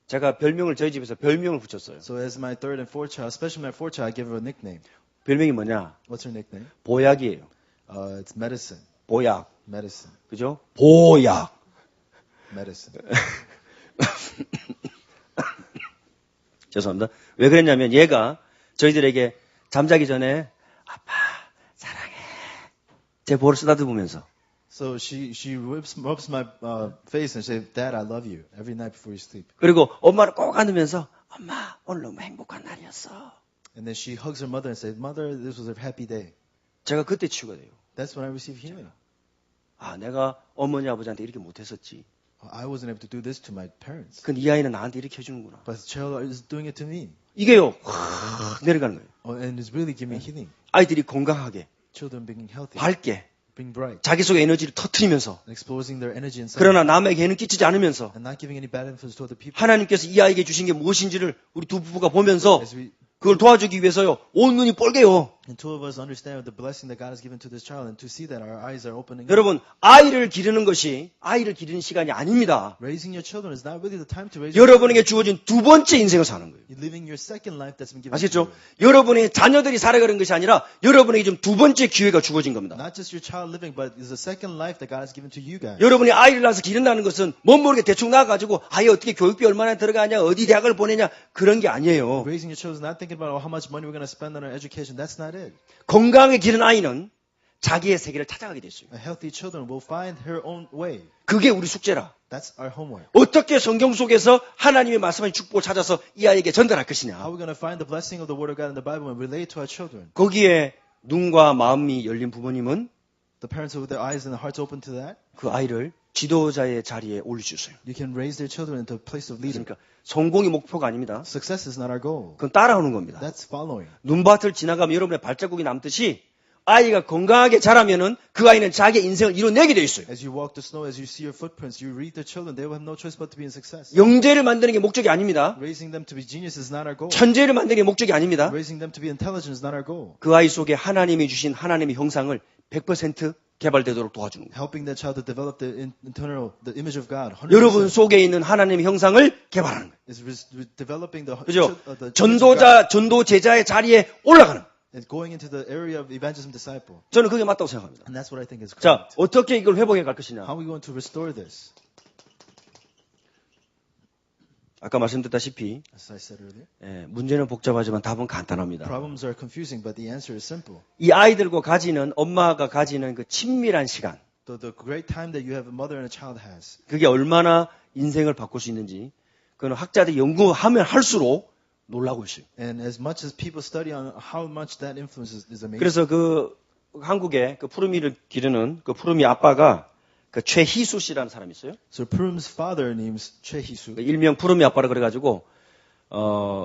제가 별명을 저희 집에서 별명을 붙였어요. So as my third and fourth child, especially my fourth child, I give her a nickname. 별명이 뭐냐? What's her nickname? 보약이에요. It's medicine. 보약. Medicine. 그죠? 보약. Medicine. 죄송합니다. 왜 그랬냐면 얘가 저희들에게 잠자기 전에 아빠 사랑해 제 볼을 쓰다듬으면서 So she rubs my face and says, Dad, I love you every night before you sleep. 그리고 엄마를 꼭 안으면서 엄마 오늘 너무 행복한 날이었어. And then she hugs her mother and says, Mother, this was a happy day. 제가 그때 치유가 돼요. That's when I receive healing. 아 내가 어머니 아버지한테 이렇게 못했었지. I wasn't able to do this to my parents. 근데 이 아이는 나한테 이렇게 해주는구나. But the child is doing it to me. 이게요 확 내려가는 거예요. And it's really giving me healing. 아이들이 건강하게 Children being healthy, 밝게 being bright, 자기 속의 에너지를 터트리면서 and exposing their energy inside. 그러나 남에게 해는 끼치지 않으면서 And not giving any bad influence to other people. 하나님께서 이 아이에게 주신 게 무엇인지를 우리 두 부부가 보면서 As we 그걸 도와주기 위해서요 온 눈이 뻘개요. and two of us understand the blessing that God has given to this child and to see that our eyes are opening up. 여러분 아이를 기르는 것이 아이를 기르는 시간이 아닙니다. Raising your children is not really the time to raise your 여러분에게 주어진 두 번째 인생을 사는 거예요. You're living your second life that's been given to 아시겠죠? you. 여러분의 자녀들이 살아가는 것이 아니라 여러분에게 좀 두 번째 기회가 주어진 겁니다. Not just your child living, but it's the second life that God has given to you guys. 여러분이 아이를 낳아서 기른다는 것은 못 모르게 대충 낳아가지고 아이 어떻게 교육비 얼마나 들어가냐 어디 대학을 보내냐 그런 게 아니에요. Raising your children is not thinking about how much money we're going to spend on our education. That's not it. 건강하게 기른 아이는 자기의 세계를 찾아가게 됐어요. A healthy children will find her own way. 그게 우리 숙제라. That's our homework. 어떻게 성경 속에서 하나님의 말씀의 축복을 찾아서 이 아이에게 전달할 것이냐. How are we going to find the blessing of the Word of God in the Bible and relate it to our children? 거기에 눈과 마음이 열린 부모님은 The parents with their eyes and their hearts open to that, 그 아이를 지도자의 자리에 올려주세요. you can raise their children into a place of leader. 그러니까 성공이 목표가 아닙니다. Success is not our goal. 그건 따라오는 겁니다. That's following. 눈밭을 지나가면 여러분의 발자국이 남듯이 아이가 건강하게 자라면은 그 아이는 자기의 인생을 이뤄내게 돼 있어요. As you walk the snow, as you see your footprints, you read the children, they will have no choice but to be in success. 영재를 만드는 게 목적이 아닙니다. Raising them to be genius is not our goal. 천재를 만드는 게 목적이 아닙니다. Raising them to be intelligent is not our goal. 그 아이 속에 하나님이 주신 하나님의 형상을 100% 개발되도록 도와주는 거예요. Helping that child to develop the internal, the image of God. 100%. 여러분 속에 있는 하나님의 형상을 개발하는 거예요. is developing the, 그죠? the 전도 제자의 자리에 올라가는 거예요. is going into the area of evangelism disciple. 저는 그게 맞다고 생각합니다. And that's what I think is 자, correct. 어떻게 이걸 회복해 갈 것이냐. How are we going to restore this? 아까 말씀드렸다시피 As I said earlier, 문제는 복잡하지만 답은 간단합니다. problems are confusing, but the answer is simple. 이 아이들과 가지는 엄마가 가지는 그 친밀한 시간 The great time that you have a mother and a child has. 그게 얼마나 인생을 바꿀 수 있는지 그건 학자들이 연구하면 할수록 놀라고 있어요. And as much as people study on how much that influence is amazing. 그래서 그 한국에 그 푸르미를 기르는 그 푸르미 아빠가 그 최희수 씨라는 사람이 있어요. So Purum's father names Choi Hee-soo. 그 일명 푸르미 아빠라 그래가지고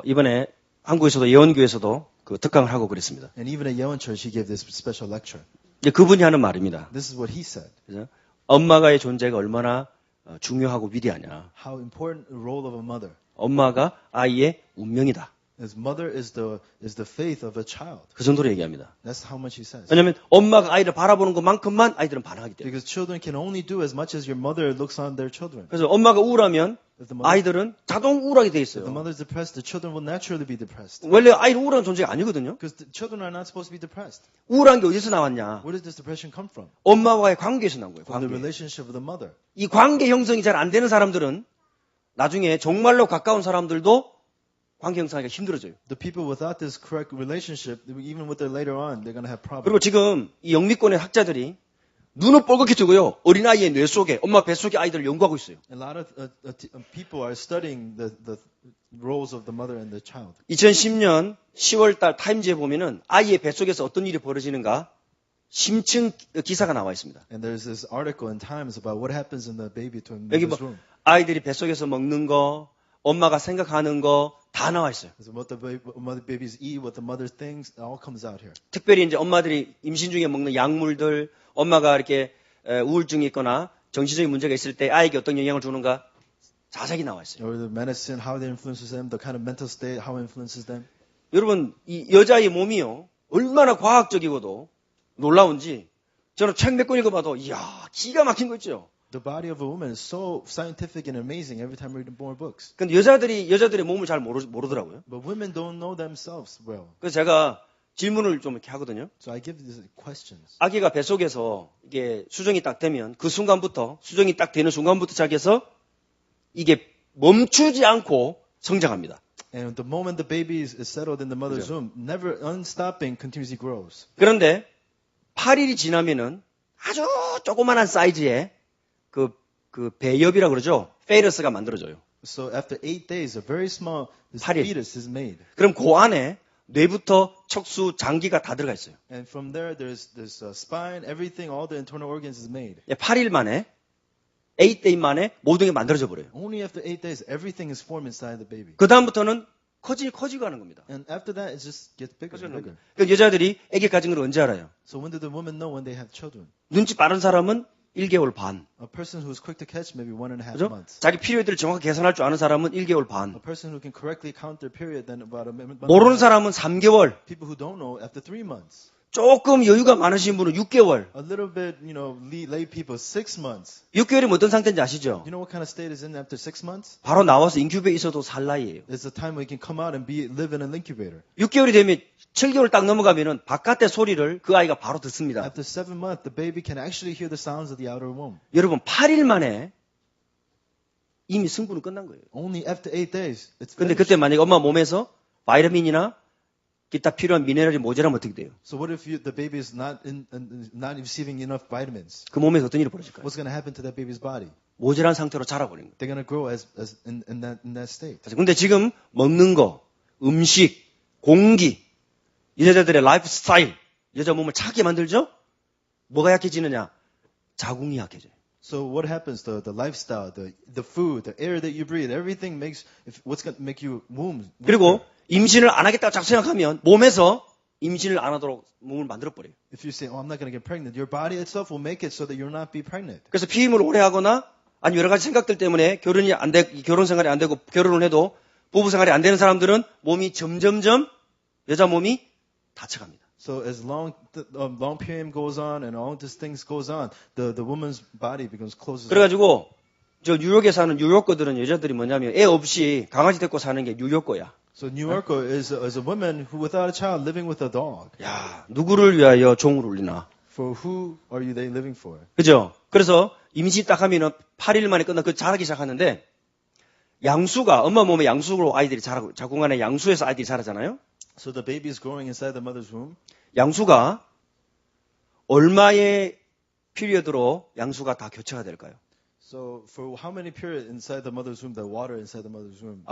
이번에 한국에서도 예원교에서도 그 특강을 하고 그랬습니다. And even at Yeon Church, he gave this special lecture. 이제 그분이 하는 말입니다. This is what he said. 그래서 엄마가의 존재가 얼마나 중요하고 위대하냐. How important a role of a mother. 엄마가 아이의 운명이다. His mother is the faith of a child. 그 정도로 얘기합니다. That's how much he says. 왜냐하면 엄마가 아이를 바라보는 것만큼만 아이들은 반응하기 때문에. Because children can only do as much as your mother looks on their children. 그래서 엄마가 우울하면 아이들은 자동 우울하게 돼 If the 있어요. mother is depressed, the children will naturally be depressed. 원래 아이는 우울한 존재가 아니거든요. Because the children are not supposed to be depressed. 우울한 게 어디서 나왔냐? Where does this depression come from? 엄마와의 관계에서 나온 거예요. From the 관계. relationship of the mother. 이 관계 형성이 잘 안 되는 사람들은 나중에 정말로 가까운 사람들도 관계 형성하기가 힘들어져요. The people without this correct relationship, even with their later on, they're going to have problems. 그리고 지금 이 영미권의 학자들이 눈을 뻘겋게 뜨고요. 어린아이의 뇌 속에, 엄마 뱃속에 아이들을 연구하고 있어요. A lot of people are studying the roles of the mother and the child. 2010년 10월 달 타임즈에 보면은 아이의 뱃속에서 어떤 일이 벌어지는가 심층 기사가 나와 있습니다. And there's this article in Times about what happens in the baby to in 여기 mother's 뭐 womb. 아이들이 뱃속에서 먹는 거, 엄마가 생각하는 거 다 나와 있어요. So what the babies eat, what the mother thinks, it all comes out here. 특별히 이제 엄마들이 임신 중에 먹는 약물들, 엄마가 이렇게 우울증이 있거나 정신적인 문제가 있을 때 아이에게 어떤 영향을 주는가 자세히 나와 있어요. Or the medicine, how it influences them, the kind of mental state, how it influences them. 여러분, 이 여자의 몸이요. 얼마나 과학적이고도 놀라운지 저는 책 몇 권 읽어봐도 이야 기가 막힌 거 있죠. The body of a woman is so scientific and amazing every time we read more books. 근데 여자들의 몸을 잘 모르더라고요. But women don't know themselves well. 그래서 제가 질문을 좀 이렇게 하거든요. So I give these questions. 아기가 뱃속에서 이게 수정이 딱 되면 그 순간부터 수정이 딱 되는 순간부터 시작해서 이게 멈추지 않고 성장합니다. And the moment the baby is settled in the mother's womb, never unstopping, continuously grows. 그런데 8일이 지나면은 아주 조그만한 사이즈의 그 배엽이라고 그러죠. 페이러스가 만들어져요. So after 8 days, a very small 팔일. fetus is made. 그럼 그 안에 뇌부터 척수, 장기가 다 들어가 있어요. And from there, there's spine, everything, all the internal organs is made. 8일 만에, 8day 만에 모든 게 만들어져 버려요. Only after 8 days, everything is formed inside the baby. 그 다음부터는 커지고 가는 겁니다. And after that, it just gets bigger and bigger. 그 여자들이 아기 가진 걸 언제 알아요? So when do the women know when they have children? 눈치 빠른 사람은 1개월 반. A person who's quick to catch, maybe 1.5 그죠? months. 자기 피리어드를 정확하게 계산할 줄 아는 사람은 1개월 반. A person who can correctly count their period, then about a month. 모르는 사람은 3개월. People who don't know, after 3 months. 조금 여유가 많으신 분은 6개월. A little bit, lay people, 6 months. 6개월이면 어떤 상태인지 아시죠? You know what kind of state is in after 6 months? 바로 나와서 인큐베에 있어도 살 나이예요. It's the time when you can come out and live in an incubator. 6개월이 되면 7개월 딱 넘어가면은 바깥의 소리를 그 아이가 바로 듣습니다. After 7 months, the baby can actually hear the sounds of the outer womb. 여러분 8일 만에 이미 승부는 끝난 거예요. Only after 8 days, it's 근데 finished. 그때 만약에 엄마 몸에서 바이타민이나 기타 필요한 미네랄이 모자라면 어떻게 돼요? So what if the baby is not receiving enough vitamins? 그 몸에서 어떤 일이 벌어질까요? What's going to happen to that baby's body? 모자란 상태로 자라버리는 거예요. They're going to grow as in that state. 근데 지금 먹는 거, 음식, 공기, 이 여자들의 라이프 스타일, 여자 몸을 차게 만들죠? 뭐가 약해지느냐? 자궁이 약해져요. So what happens? The lifestyle, the food, the air that you breathe, everything what's going to make you womb. 그리고 임신을 안 하겠다고 자꾸 생각하면 몸에서 임신을 안 하도록 몸을 만들어버려요. If you say, I'm not going to get pregnant, your body itself will make it so that you'll not be pregnant. 그래서 피임을 오래 하거나 아니 여러 가지 생각들 때문에 결혼 생활이 안 되고 결혼을 해도 부부 생활이 안 되는 사람들은 몸이 점점점 여자 몸이 다쳐갑니다. So as long period goes on and all these things goes on, the woman's body becomes closer. 그래가지고 저 뉴욕에 사는 뉴욕거들은 여자들이 뭐냐면 애 없이 강아지 데리고 사는 게 뉴욕거야. So New Yorker is a woman who without a child living with a dog. 야 누구를 위하여 종을 울리나? For who are they living for? 그죠? 그래서 임신 딱 하면은 8일 만에 끝나 그 자라기 시작하는데 양수가 엄마 몸에 양수로 아이들이 자라고 자궁 안에 양수에서 아이들이 자라잖아요. So the baby is growing inside the mother's womb. 양수가 얼마의 피리어드로 양수가 다 교체가 될까요? So for how many periods inside the mother's womb, the water inside the mother's womb?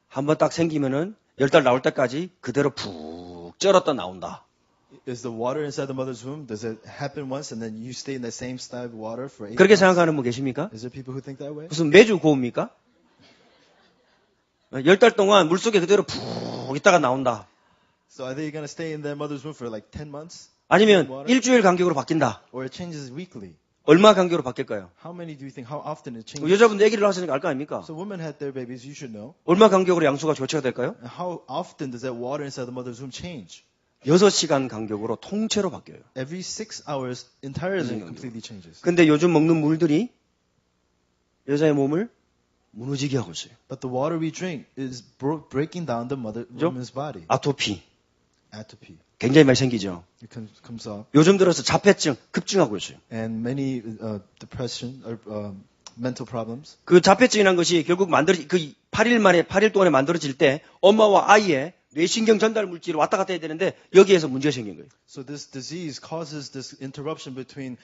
한 번 딱 생기면은 10달 나올 때까지 그대로 푹 쩔었다 나온다. Is the water inside the mother's womb, does it happen once and then you stay in the same style of water for 8 그렇게 months? 생각하는 분 계십니까? Is there people who think that way? 무슨 매주 고옵니까? 10달 동안 물속에 그대로 푹 있다가 나온다. So are they going to stay in their mother's womb for like 10 months? 아니면 water? 일주일 간격으로 바뀐다. Or it changes weekly? 얼마 간격으로 바뀔까요? How many do you think? How often it changes? 여자분들 아기를 낳았으니까 알 거 아닙니까? So women had their babies, you should know. 얼마 간격으로 양수가 교체가 될까요? And how often does that water inside the mother's womb change? 6시간 간격으로 통째로 바뀌어요. Every 6 hours, entirely completely changes. 근데 요즘 먹는 물들이 여자의 몸을 무너지게 하고 있어요. But the water we drink is breaking down the woman's body. 아토피 Atopy. 굉장히 많이 생기죠. It comes up. 요즘 들어서 자폐증 급증하고 있어요. And many depression or mental problems. 그 자폐증이라는 것이 결국 그 8일 동안에 만들어질 때 엄마와 아이의 뇌신경 전달 물질이 왔다 갔다 해야 되는데 여기에서 문제가 생긴 거예요. So this disease causes this interruption between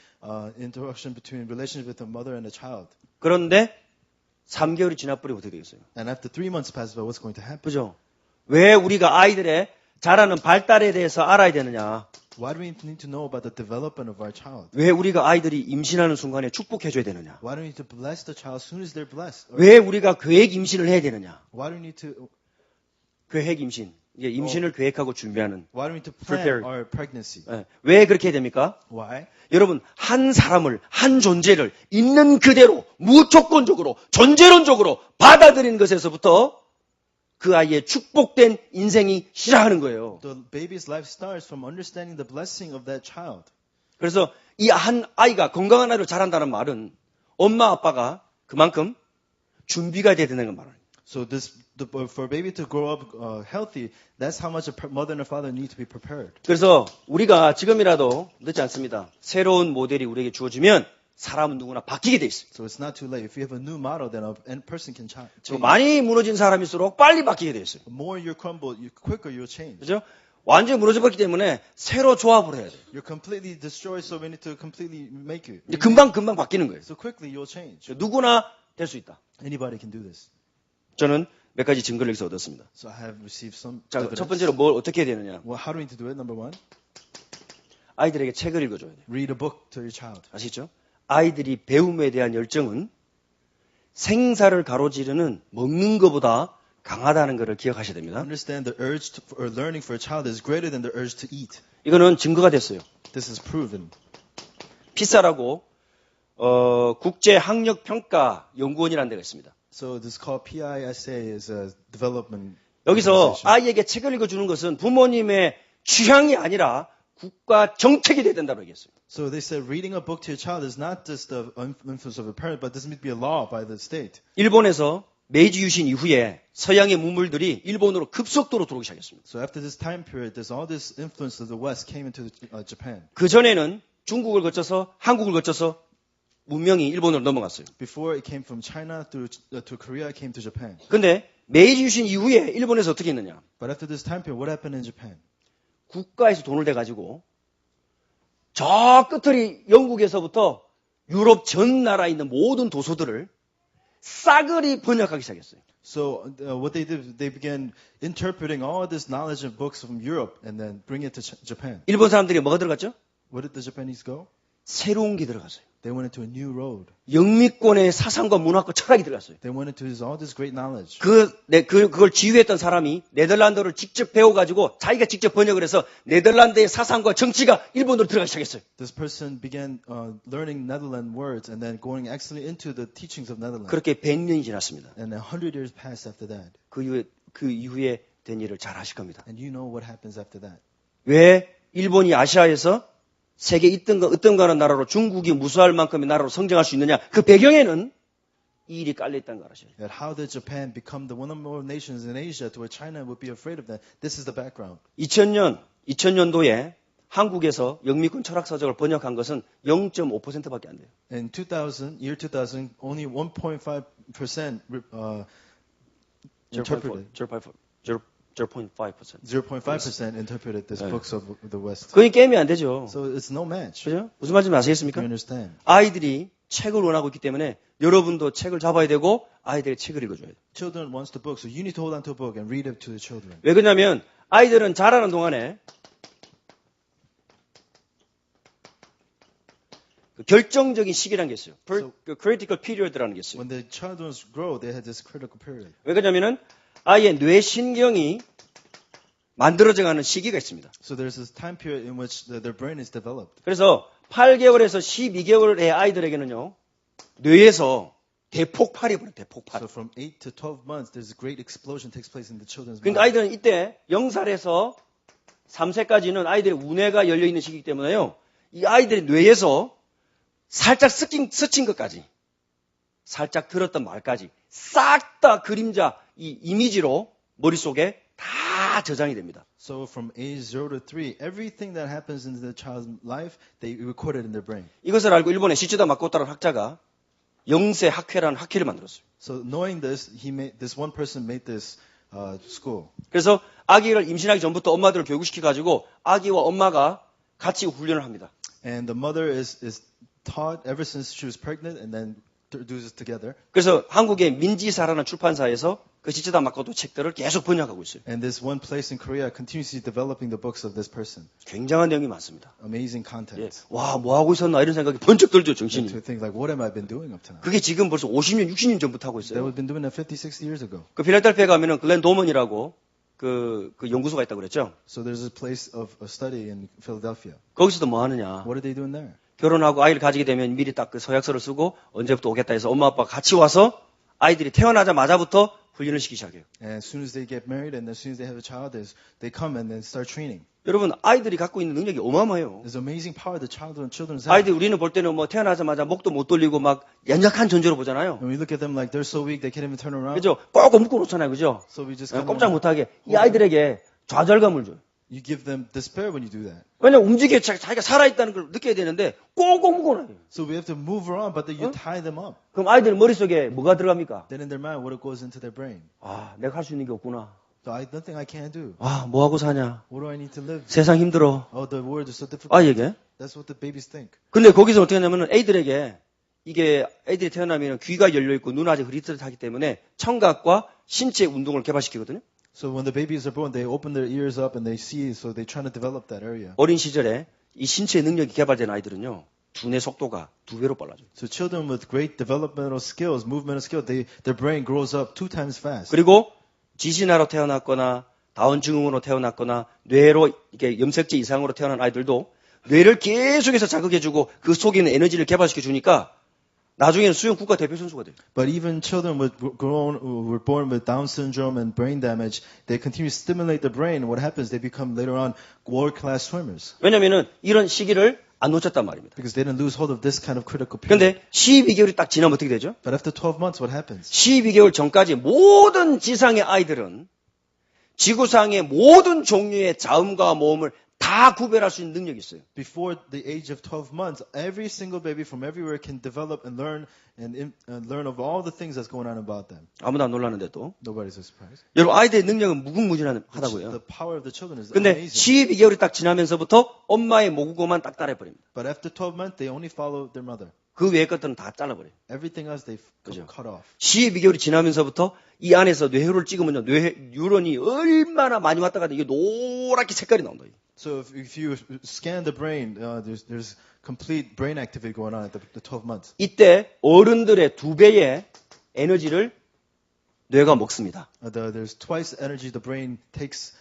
relationship with the mother and the child. 그런데 3개월이 지나버리면 어떻게 되겠어요? And after 3 months pass by, what's going to happen? 그죠? 왜 우리가 아이들의 자라는 발달에 대해서 알아야 되느냐? Why do we need to know about the development of our child? 왜 우리가 아이들이 임신하는 순간에 축복해줘야 되느냐? Why do we need to bless the child as soon as they're blessed? 왜 우리가 계획 임신을 해야 되느냐? Why do we need to 계획 임신. 이게 임신을 계획하고 준비하는. Why do we need to plan Prepare. our pregnancy? 예. 왜 그렇게 해야 됩니까? Why? 여러분, 한 사람을, 한 존재를 있는 그대로, 무조건적으로, 존재론적으로 받아들이는 것에서부터 그 아이의 축복된 인생이 시작하는 거예요. The baby's life starts from understanding the blessing of that child. 그래서 이 한 아이가 건강한 아이로 자란다는 말은 엄마 아빠가 그만큼 준비가 돼야 되는 건 말이에요. So for a baby to grow up healthy, that's how much a mother and a father need to be prepared. 그래서 우리가 지금이라도 늦지 않습니다. 새로운 모델이 우리에게 주어지면 사람은 누구나 바뀌게 돼 있어요. So it's not too late. If you have a new model, then a person can change. 많이 무너진 사람일수록 빨리 바뀌게 돼 있어요. The more you crumble, quicker you'll change. 그죠? 완전히 무너져버렸기 때문에 새로 조합을 해야 돼요. You're completely destroyed, so we need to completely make it. 금방 바뀌는 거예요. So quickly you'll change. 누구나 될 수 있다. Anybody can do this. 저는 몇 가지 증거를 여기서 얻었습니다. So I have received some. 자, evidence. 첫 번째로 뭘 어떻게 해야 되느냐? Well, how do we need to do it? Number one, 아이들에게 책을 읽어줘야 돼요. read a book to your child. 아시죠? 아이들이 배움에 대한 열정은 생사를 가로지르는 먹는 것보다 강하다는 것을 기억하셔야 됩니다. Understand the urge or learning for a child is greater than the urge to eat. 이거는 증거가 됐어요. This is proven. 피사라고 국제학력평가연구원이라는 데가 있습니다. So this is called PISA, is a development. 여기서 organization. 아이에게 책을 읽어주는 것은 부모님의 취향이 아니라 국가 정책이 돼야 된다고 얘기했어요. So they said reading a book to your child is not just the influence of a parent, but this needs to be a law by the state. 일본에서 메이지 유신 이후에 서양의 문물들이 일본으로 급속도로 들어오기 시작했습니다. So after this time period, there's all this influence of the West came into Japan. 그 전에는 중국을 거쳐서 한국을 거쳐서 문명이 일본으로 넘어갔어요. Before it came from China to Korea, it came to Japan. 근데 메이지 유신 이후에 일본에서 어떻게 했느냐? But after this time period, what happened in Japan? 국가에서 돈을 대 가지고 저 끝들이 영국에서부터 유럽 전 나라에 있는 모든 도서들을 싸그리 번역하기 시작했어요. So what they did, they began interpreting all this knowledge and books from Europe and then bring it to Japan. 일본 사람들이 뭐가 들어갔죠? Where did the Japanese go? 새로운 게 들어갔어요. They went into a new road. 영미권의 사상과 문화과 철학이 들어갔어요. They went into all this great knowledge. 그걸 지휘했던 사람이 네덜란드어를 직접 배워가지고 자기가 직접 번역을 해서 네덜란드의 사상과 정치가 일본으로 들어가기 시작했어요. This person began learning Netherlands words and then going actually into the teachings of Netherlands. 그렇게 100년이 지났습니다. And 100 years passed after that. 그 이후에 된 일을 잘 아실 겁니다. And you know what happens after that. 왜 일본이 아시아에서 세계 어떤가는 나라로 중국이 무수할 만큼의 나라로 성장할 수 있느냐? 그 배경에는 이 일이 깔려 있다는 걸 아셔야 돼요. That how did Japan become the one of the more nations in Asia to where China would be afraid of that? This is the background. 2000년도에 한국에서 영미권 철학서적을 번역한 것은 0.5%밖에 안 돼요. In 2000, year 2000, only 1.5% interpreted. 0.5%. 0.5% interpreted these books of the West. 거의 게임이 안 되죠. So it's no match. 그죠? 무슨 말인지 아시겠습니까? You understand? 아이들이 책을 원하고 있기 때문에 여러분도 책을 잡아야 되고 아이들에게 책을 읽어줘야 돼요. Children wants the book, so you need to hold on to a book and read it to the children. 왜 그러냐면 아이들은 자라는 동안에 그 결정적인 시기라는 게 있어요. critical period라는 게 있어요. When the children grow, they have this critical period. 왜 그러냐면은 아이의 뇌신경이 만들어져가는 시기가 있습니다. So there's this time period in which their brain is developed. 그래서 8개월에서 12개월의 아이들에게는요, 뇌에서 대폭발이 벌어요, 대폭발. So from 8 to 12 months, there's a great explosion takes place in the children's 그러니까 mind. 아이들은 이때 0살에서 3세까지는 아이들의 우뇌가 열려있는 시기이기 때문에요, 이 아이들의 뇌에서 살짝 스친 것까지, 살짝 들었던 말까지 싹 다 그림자, 이 이미지로 머릿속에 다 저장이 됩니다. So from age 0 to 3, everything that happens in the child's life, they record it in their brain. 이것을 알고 일본의 시치다 마코토라는 학자가 영세 학회라는 학회를 만들었어요. So knowing this, this one person made this school. 그래서 아기를 임신하기 전부터 엄마들을 교육시켜가지고 아기와 엄마가 같이 훈련을 합니다. And the mother is taught ever since she was pregnant and then do this together. 그래서 한국의 민지사라는 출판사에서 그 시치다 마코토 책들을 계속 번역하고 있어요. And this one place in Korea continuously developing the books of this person. 굉장한 내용이 많습니다. Amazing 예. content. 와, 뭐 하고 있었나 이런 생각이 번쩍 들죠, 정신이. To think like, what have I been doing up to now? 그게 지금 벌써 50년, 60년 전부터 하고 That 있어요. we've been doing that 50, 60 years ago. 그 필라델피아에 가면은 글렌 도먼이라고 그 연구소가 있다고 그랬죠. So there's a place of study in Philadelphia. 거기서도 뭐 하느냐. What are they doing there? 결혼하고 아이를 가지게 되면 미리 딱 그 서약서를 쓰고 언제부터 오겠다 해서 엄마 아빠가 같이 와서 아이들이 태어나자마자부터 훈련을 시키기 시작해요. And as soon as they get married and as soon as they have a child, they come and then start training. 여러분, 아이들이 갖고 있는 능력이 어마어마해요. There's amazing power the children's have. 아이들 우리는 볼 때는 뭐 태어나자마자 목도 못 돌리고 막 연약한 존재로 보잖아요. When we look at them like they're so weak, they can't even turn around. 그죠? 꼭 묶어 놓잖아요. 그죠? So we just 꼼짝 못하게. 이 아이들에게 좌절감을 줘요. You give them despair when you do that. 왜냐면 움직여 자기가 살아있다는 걸 느껴야 되는데 꼭꼭 묶어놔요. So we have to move around, but then you tie them up. 그럼 아이들 머릿속에 뭐가 들어갑니까? Then in their mind, what goes into their brain? 아, 내가 할 수 있는 게 없구나. So nothing I can't do. 아, 뭐 하고 사냐? What do I need to live? 세상 힘들어. Oh, the world is so difficult. 아이에게. That's what the babies think. 근데 거기서 어떻게 하냐면은 애들에게 이게 애들이 태어나면 귀가 열려 있고 눈 아직 흐릿흐릿하기 때문에 청각과 신체 운동을 개발시키거든요. So when the babies are born, they open their ears up and they see. So they're trying to develop that area. 어린 시절에 이 신체 능력이 개발된 아이들은요, 두뇌 속도가 2배로 빨라져요. So children with great developmental skills, movemental skills, their brain grows up 2 times fast. 그리고 지진아로 태어났거나 다운 증후군으로 태어났거나 뇌로 이게 염색체 이상으로 태어난 아이들도 뇌를 계속해서 자극해주고 그 속에 있는 에너지를 개발시켜 주니까 나중에는 수영 국가 대표 선수가 돼요. But even children who were born with Down syndrome and brain damage, they continue to stimulate the brain. What happens? They become later on world-class swimmers 왜냐면은 이런 시기를 안 놓쳤단 말입니다. because they didn't lose hold of this kind of critical period. 그런데 12개월이 딱 지나면 어떻게 되죠? But after 12 months, what happens? 12개월 전까지 모든 지상의 아이들은 지구상의 모든 종류의 자음과 모음을 다 구별할 수 있는 능력이 있어요. Before the age of 12 months, every single baby from everywhere can develop and learn of all the things that's going on about them. 아무도 안 놀라는데 또. Nobody's surprised. 여러분 아이들의 능력은 무궁무진하다고요. The power of the children is 근데 amazing. 12개월이 딱 지나면서부터 엄마의 모국어만 딱 따라해버립니다. But after 12 months, they only follow their mother. 그 외의 것들은 다 잘라버려요. Everything else they 그죠. cut off. 12개월이 지나면서부터 이 안에서 뇌혈을 찍으면요, 뉴런이 얼마나 많이 왔다 갔다 이게 노랗게 색깔이 나온다. So if you scan the brain, there's complete brain activity going on at the 12 months. 이때 어른들의 2배의 에너지를 뇌가 먹습니다. There's twice the energy the brain takes,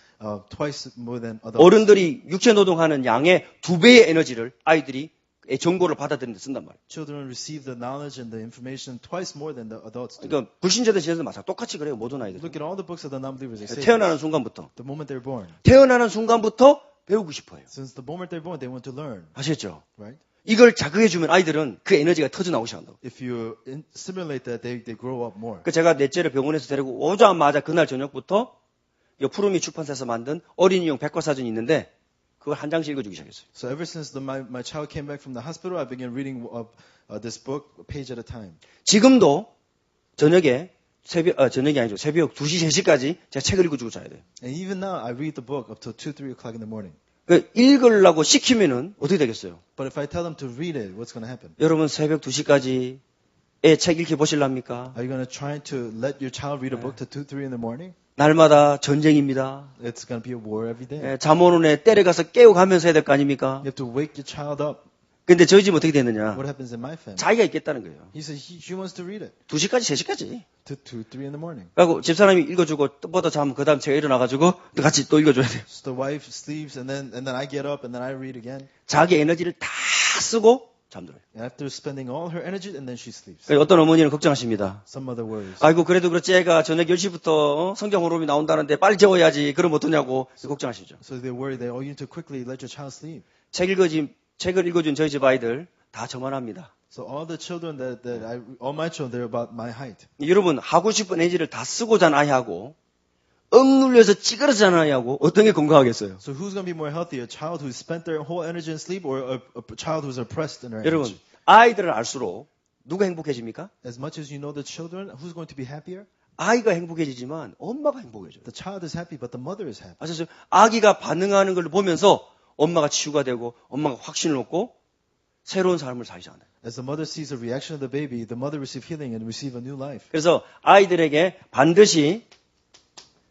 twice more than adults. 어른들이 육체 노동하는 양의 2배의 에너지를 아이들이 정보를 받아들이는 데 쓴단 말이에요. Children receive the knowledge and the information twice more than the adults do. 그러니까 불신자들 시절도 마찬가지 똑같이 그래요. 모든 아이들. Look at all the books of the non-believers. They say 태어나는 순간부터. the moment they're born. 태어나는 순간부터 배우고 싶어요. Since the moment they're born, they want to learn, 아시겠죠? right? 이걸 자극해주면 아이들은 그 에너지가 터져 나오기 시작한다고. If you stimulate that, they grow up more. 그 제가 넷째를 병원에서 데리고 오자마자 그날 저녁부터 이 푸르미 출판사에서 만든 어린이용 백과사전이 있는데 그걸 한 장씩 읽어주기 시작했어요. So ever since my child came back from the hospital, I began reading this book page at a time. 지금도 저녁에 저녁이 아니죠. 새벽 2시, 3시까지 제가 책을 읽어주고 자야 돼요. And even now, I read the book up till 2, 3 o'clock in the morning. 그 읽으려고 시키면은 어떻게 되겠어요? But if I tell them to read it, what's going to happen? 여러분 새벽 2시까지 애 책 읽혀 보실랍니까? Are you going to try to let your child read a book till 2, 3 in the morning? 날마다 전쟁입니다. It's going to be a war every day. 잠 오는 애 때려가서 깨워가면서 해야 될 거 아닙니까? You have to wake your child up. 근데 저희 집 어떻게 됐느냐? What happens in my family? 자기가 있겠다는 거예요. He said she wants to read it 2시까지, 3시까지. to 2, 3 in the morning. 그리고 집사람이 읽어주고 또 뻗어 자면 그 다음 제가 일어나가지고 또 같이 또 읽어줘야 돼요. So the wife sleeps and then I get up and then I read again. 자기 에너지를 다 쓰고 잠들어요. And after spending all her energy and then she sleeps. 그러니까 어떤 어머니는 걱정하십니다. Some mother worries. 아이고 그래도 그렇지 애가 저녁 10시부터 성경 호흡이 나온다는데 빨리 재워야지. 그럼 어떠냐고 걱정하시죠. So they worry that, oh, you need to quickly let your child sleep. 책을 읽어준 저희 집 아이들 다 저만합니다. So all the children all my children, they're about my height. 여러분 하고 싶은 에너지를 다 쓰고 잔 아이하고 억눌려서 찌그러져 잔 아이하고 어떤 게 건강하겠어요? So who's going to be more healthy? A child who's spent their whole energy in sleep or a child who's oppressed in their 여러분 energy? 아이들을 알수록 누가 행복해집니까? As much as you know the children, who's going to be happier? 아이가 행복해지지만 엄마가 행복해져요. The child is happy, but the mother is happy. 아셨어요? 아기가 반응하는 걸 보면서 엄마가 치유가 되고 엄마가 확신을 얻고 새로운 삶을 살잖아요. As the mother sees the reaction of the baby, the mother receives healing and receive a new life. 그래서 아이들에게 반드시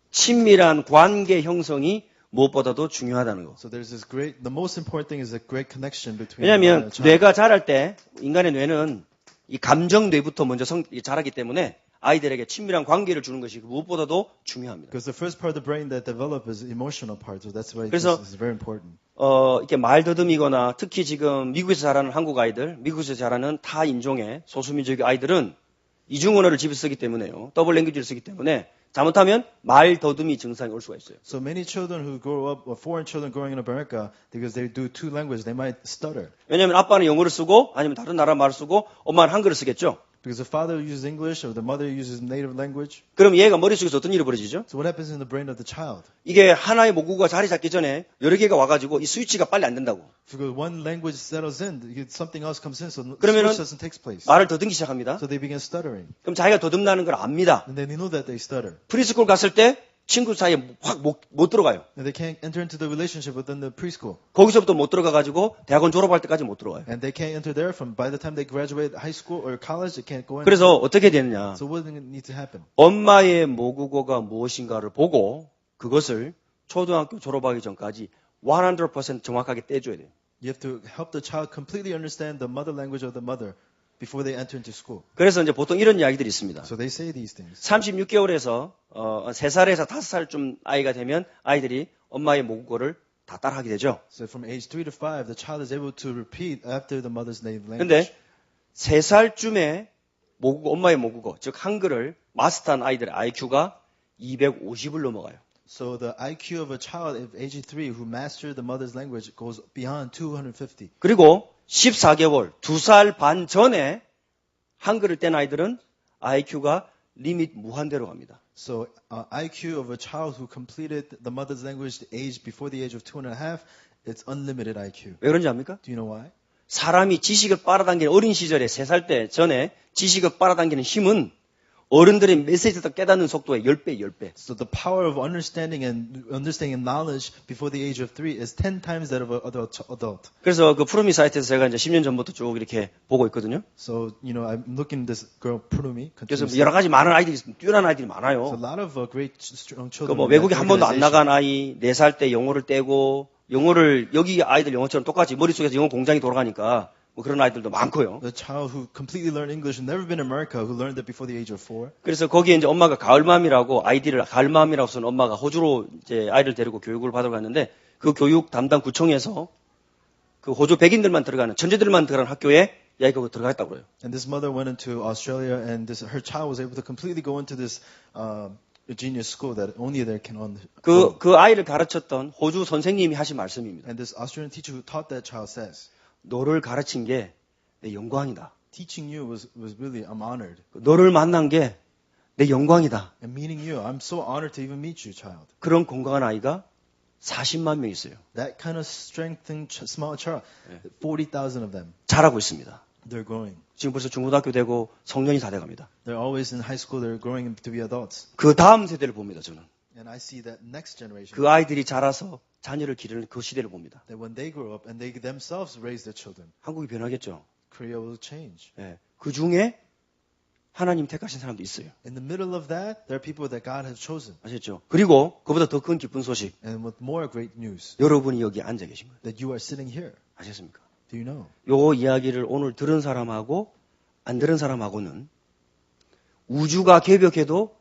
친밀한 관계 형성이 무엇보다도 중요하다는 거. So there's the most important thing is a great connection between 왜냐하면 the child. 뇌가 자랄 때 인간의 뇌는 이 감정 뇌부터 먼저 자라기 때문에 아이들에게 친밀한 관계를 주는 것이 무엇보다도 중요합니다. Because the first part of the brain that develop is emotional part, so that's why 그래서 this is very important. 이렇게 말더듬이거나 특히 지금 미국에서 자라는 한국 아이들, 미국에서 자라는 타 인종의 소수민족의 아이들은 이중 언어를 집에서 쓰기 때문에요. 더블 랭귀지를 쓰기 때문에 잘못하면 말더듬이 증상이 올 수가 있어요. So many children who grow up, or foreign children growing in America, because they do two languages, they might stutter. 왜냐하면 아빠는 영어를 쓰고 아니면 다른 나라 말을 쓰고 엄마는 한글을 쓰겠죠. Because the father uses English or the mother uses native language. 그럼 얘가 머릿속에서 어떤 일이 벌어지죠? So what happens in the brain of the child? 이게 하나의 모국어가 자리 잡기 전에 여러 개가 와가지고 이 스위치가 빨리 안 된다고. Because one language settles in, something else comes in, so 그러면은 switch doesn't take place. 말을 더듬기 시작합니다. So they begin stuttering. 그럼 자기가 더듬나는 걸 압니다. And then they know that they stutter. 프리스쿨 갔을 때 친구 사이에 확 못 들어가요. And they can't enter into the relationship within the preschool. 거기서부터 못 들어가가지고 대학원 졸업할 때까지 못 들어가요. And they can't enter there from by the time they graduate high school or college, they can't go in. 그래서 어떻게 되느냐. So what needs to happen? 엄마의 모국어가 무엇인가를 보고 그것을 초등학교 졸업하기 전까지 100% 정확하게 떼줘야 돼요. You have to help the child completely understand the mother language of the mother before they enter into school. 그래서 이제 보통 이런 이야기들이 있습니다. So they say these things. 36개월에서 3살에서 5살쯤 아이가 되면 아이들이 엄마의 모국어를 다 따라하게 되죠. So from age 3 to 5, the child is able to repeat after the mother's native language. 근데 3살쯤에 엄마의 모국어, 즉 한글을 마스터한 아이들의 IQ가 250을 넘어가요. So the IQ of a child at age 3 who mastered the mother's language goes beyond 250. 그리고 14개월, 2살 반 전에 한글을 뗀 아이들은 IQ가 리밋 무한대로 갑니다. So IQ of a child who completed the mother's language age before the age of 2.5, it's unlimited IQ. 왜 그런지 압니까? Do you know why? 사람이 지식을 빨아당기는 어린 시절에 3살 때 전에 지식을 빨아당기는 힘은 어른들의 메시지를 깨닫는 속도의 10배, 10배. So the power of understanding knowledge before the age of 3 is 10 times that of an adult. 그래서 그 푸르미 사이트에서 제가 이제 10년 전부터 쭉 이렇게 보고 있거든요. So, I'm looking at this girl, Purumi. 그래서 여러 가지 많은 아이들이, 뛰어난 아이들이 So a 많아요. lot of great strong 그 children. 뭐 외국에 한 번도 안 나간 아이, 4살 때 영어를 떼고, 여기 아이들 영어처럼 똑같이 머릿속에서 영어 공장이 돌아가니까, 뭐 그런 아이들도 많고요. The child who completely learned English and never been in America, who learned it before the age of 4. 그래서 거기에 이제 엄마가 가을맘이라고 가을맘이라고 써는 엄마가 호주로 이제 아이를 데리고 교육을 받으러 갔는데 그 교육 담당 구청에서 그 호주 백인들만 들어가는 천재들만 들어가는 학교에 이 아이가 들어갔다고 그래요. And this mother went into Australia and her child was able to completely go into this genius school that only there can go. 그 아이를 가르쳤던 호주 선생님이 하신 말씀입니다. And this Australian teacher who taught that child says, 너를 가르친 게 내 영광이다. teaching you was really, I'm honored. 너를 만난 게 내 영광이다. And meeting you, I'm so honored to even meet you, child. 그런 건강한 아이가 40만 명 있어요. That kind of strengthened small child, 40,000 of them. 잘하고 있습니다. They're growing. 지금 벌써 중고등학교 되고 성년이 다 돼갑니다. They're always in high school, they're growing to be adults. 그 다음 세대를 봅니다, 저는. And I see that next generation, 그 아이들이 자라서 자녀를 기르는 그 시대를 봅니다. that when they grow up and they themselves raise their children, 한국이 변하겠죠. Korea will change. 예. 그 중에 하나님 택하신 사람도 있어요. In the middle of that, there are people that God has chosen. 아셨죠? 그리고 그보다 더 큰 기쁜 소식. And with more great news, 여러분이 여기 앉아 계신 거예요. that you are sitting here. 아셨습니까? Do you know? 요 이야기를 오늘 들은 사람하고 안 들은 사람하고는 우주가 개벽해도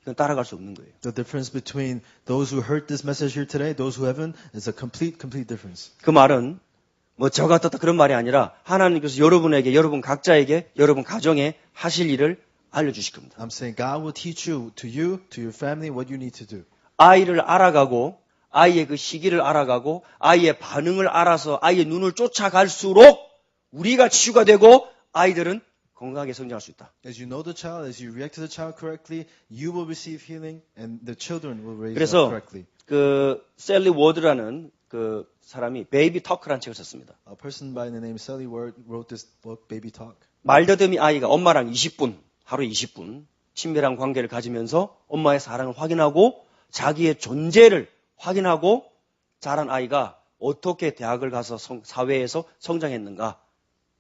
이건 따라갈 수 없는 거예요. The difference between those who heard this message here today, those who haven't, is a complete difference. 그 말은 뭐 저가 떴다 그런 말이 아니라 하나님께서 여러분에게, 여러분 각자에게, 여러분 가정에 하실 일을 알려주실 겁니다. I'm saying God will teach you, to your family, what you need to do. 아이를 알아가고 아이의 그 시기를 알아가고 아이의 반응을 알아서 아이의 눈을 쫓아갈수록 우리가 치유가 되고 아이들은 건강하게 성장할 수 있다. As you know the child, as you react to the child correctly, you will receive healing, and the children will raise up 그래서 correctly. 그 셀리 워드라는 그 사람이 베이비 터크라는 책을 썼습니다. A person by the name Sally Ward wrote this book, Baby Talk. 말더듬이 아이가 엄마랑 20분, 하루 20분 친밀한 관계를 가지면서 엄마의 사랑을 확인하고 자기의 존재를 확인하고 자란 아이가 어떻게 대학을 가서 사회에서 성장했는가.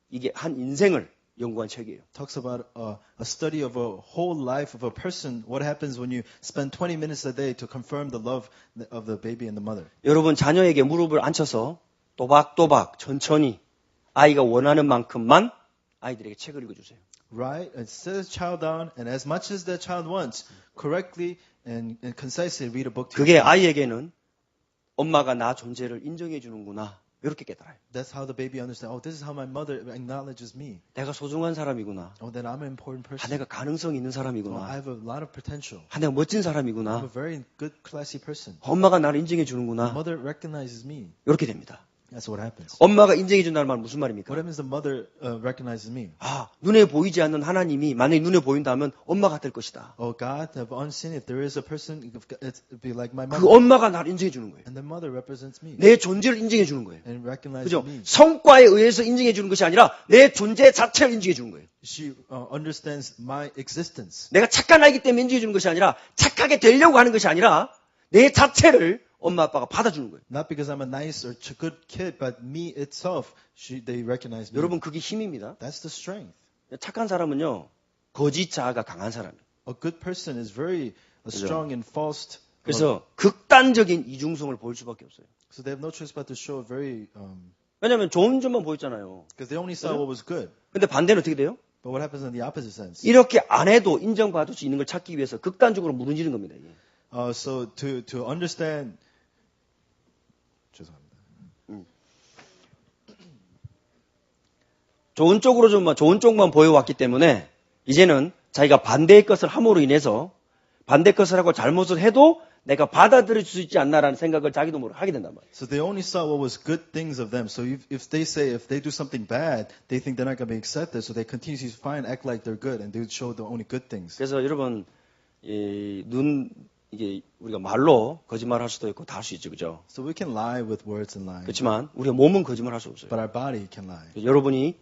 이게 한 인생을 연구한 책이에요. Talks about a study of a whole life of a person. What happens when you spend 20 minutes a day to confirm the love of the baby and the mother. 여러분 자녀에게 무릎을 앉혀서 또박또박 천천히 아이가 원하는 만큼만 아이들에게 책을 읽어주세요. Right? And sit the child down, and as much as the child wants, correctly and concisely read a book to 그게 your child. 아이에게는 엄마가 나 존재를 인정해 주는구나. 이렇게 깨달아요. That's how the baby understands. Oh, this is how my mother acknowledges me. 내가 소중한 사람이구나. Oh, then I'm an important person. 내가 가능성 있는 Oh, I 사람이구나. have a lot of potential. 내가 멋진 I'm 사람이구나. a very good, classy person. 엄마가 나를 인정해 My 주는구나. mother recognizes me. 이렇게 됩니다. That's what happens. 엄마가 인정해 준다는 말은 무슨 말입니까? What happens if the mother recognizes me? 아, 눈에 보이지 않는 하나님이 만약에 눈에 보인다면 엄마가 될 것이다. Oh, God, have unseen. If there is a person, it'd be like my 그 mother. 엄마가 나를 인정해 주는 거예요. And the mother represents me 내 존재를 인정해 주는 거예요. and recognizes 그죠? me. 성과에 의해서 인정해 주는 것이 아니라 내 존재 자체를 인정해 주는 거예요. She understands my existence. 내가 착한 아이기 때문에 인정해 주는 것이 아니라 착하게 되려고 하는 것이 아니라 내 자체를 엄마 아빠가 받아주는 거예요. Not because I'm a nice or good kid, but me itself, they recognize me. 여러분 그게 힘입니다. That's the strength. 착한 사람은요. 거짓 자아가 강한 사람이에요. A good person is very strong and false. 그래서 극단적인 이중성을 보일 수밖에 없어요. So they have no choice but to show a very, 왜냐하면 좋은 점만 보였잖아요. because they only saw what was good. 근데 반대는 어떻게 돼요? But what happens in the opposite sense? 이렇게 안 해도 인정받을 수 있는 걸 찾기 위해서 극단적으로 무너지는 겁니다. 이게. So to understand, 죄송합니다. 좋은 쪽만 보여왔기 때문에 이제는 자기가 반대의 것을 함으로 인해서 반대 것을 하고 잘못을 해도 내가 받아들일 수 있지 않나라는 생각을 자기도 모르게 하게 된단 말이에요. So they only saw what was good things of them. So if they do something bad, they think they're not going to be accepted. So they continue to find, act like they're good, and they show the only good things. 그래서 여러분 이게 우리가 말로 거짓말할 수도 있고 다 할 수 있죠, 그죠? So we can lie with words and lie, 그렇지만 우리가 몸은 거짓말할 수 없어요. but our body can lie.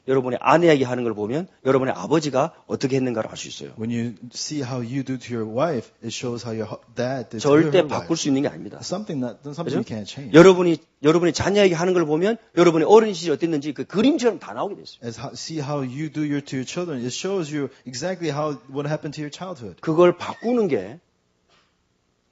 여러분의 아내에게 하는 걸 보면 여러분의 아버지가 어떻게 했는가를 알 수 있어요. When you see how you do to your wife, it shows how your dad did to her 절대 wife. 바꿀 수 있는 게 아닙니다. Something 그죠? you can't change. 여러분이 자녀에게 하는 걸 보면 여러분의 어린 시절이 어땠는지 그 그림처럼 다 나오게 됐어요. See how you do to your children. It shows you exactly what happened to your childhood. 그걸 바꾸는 게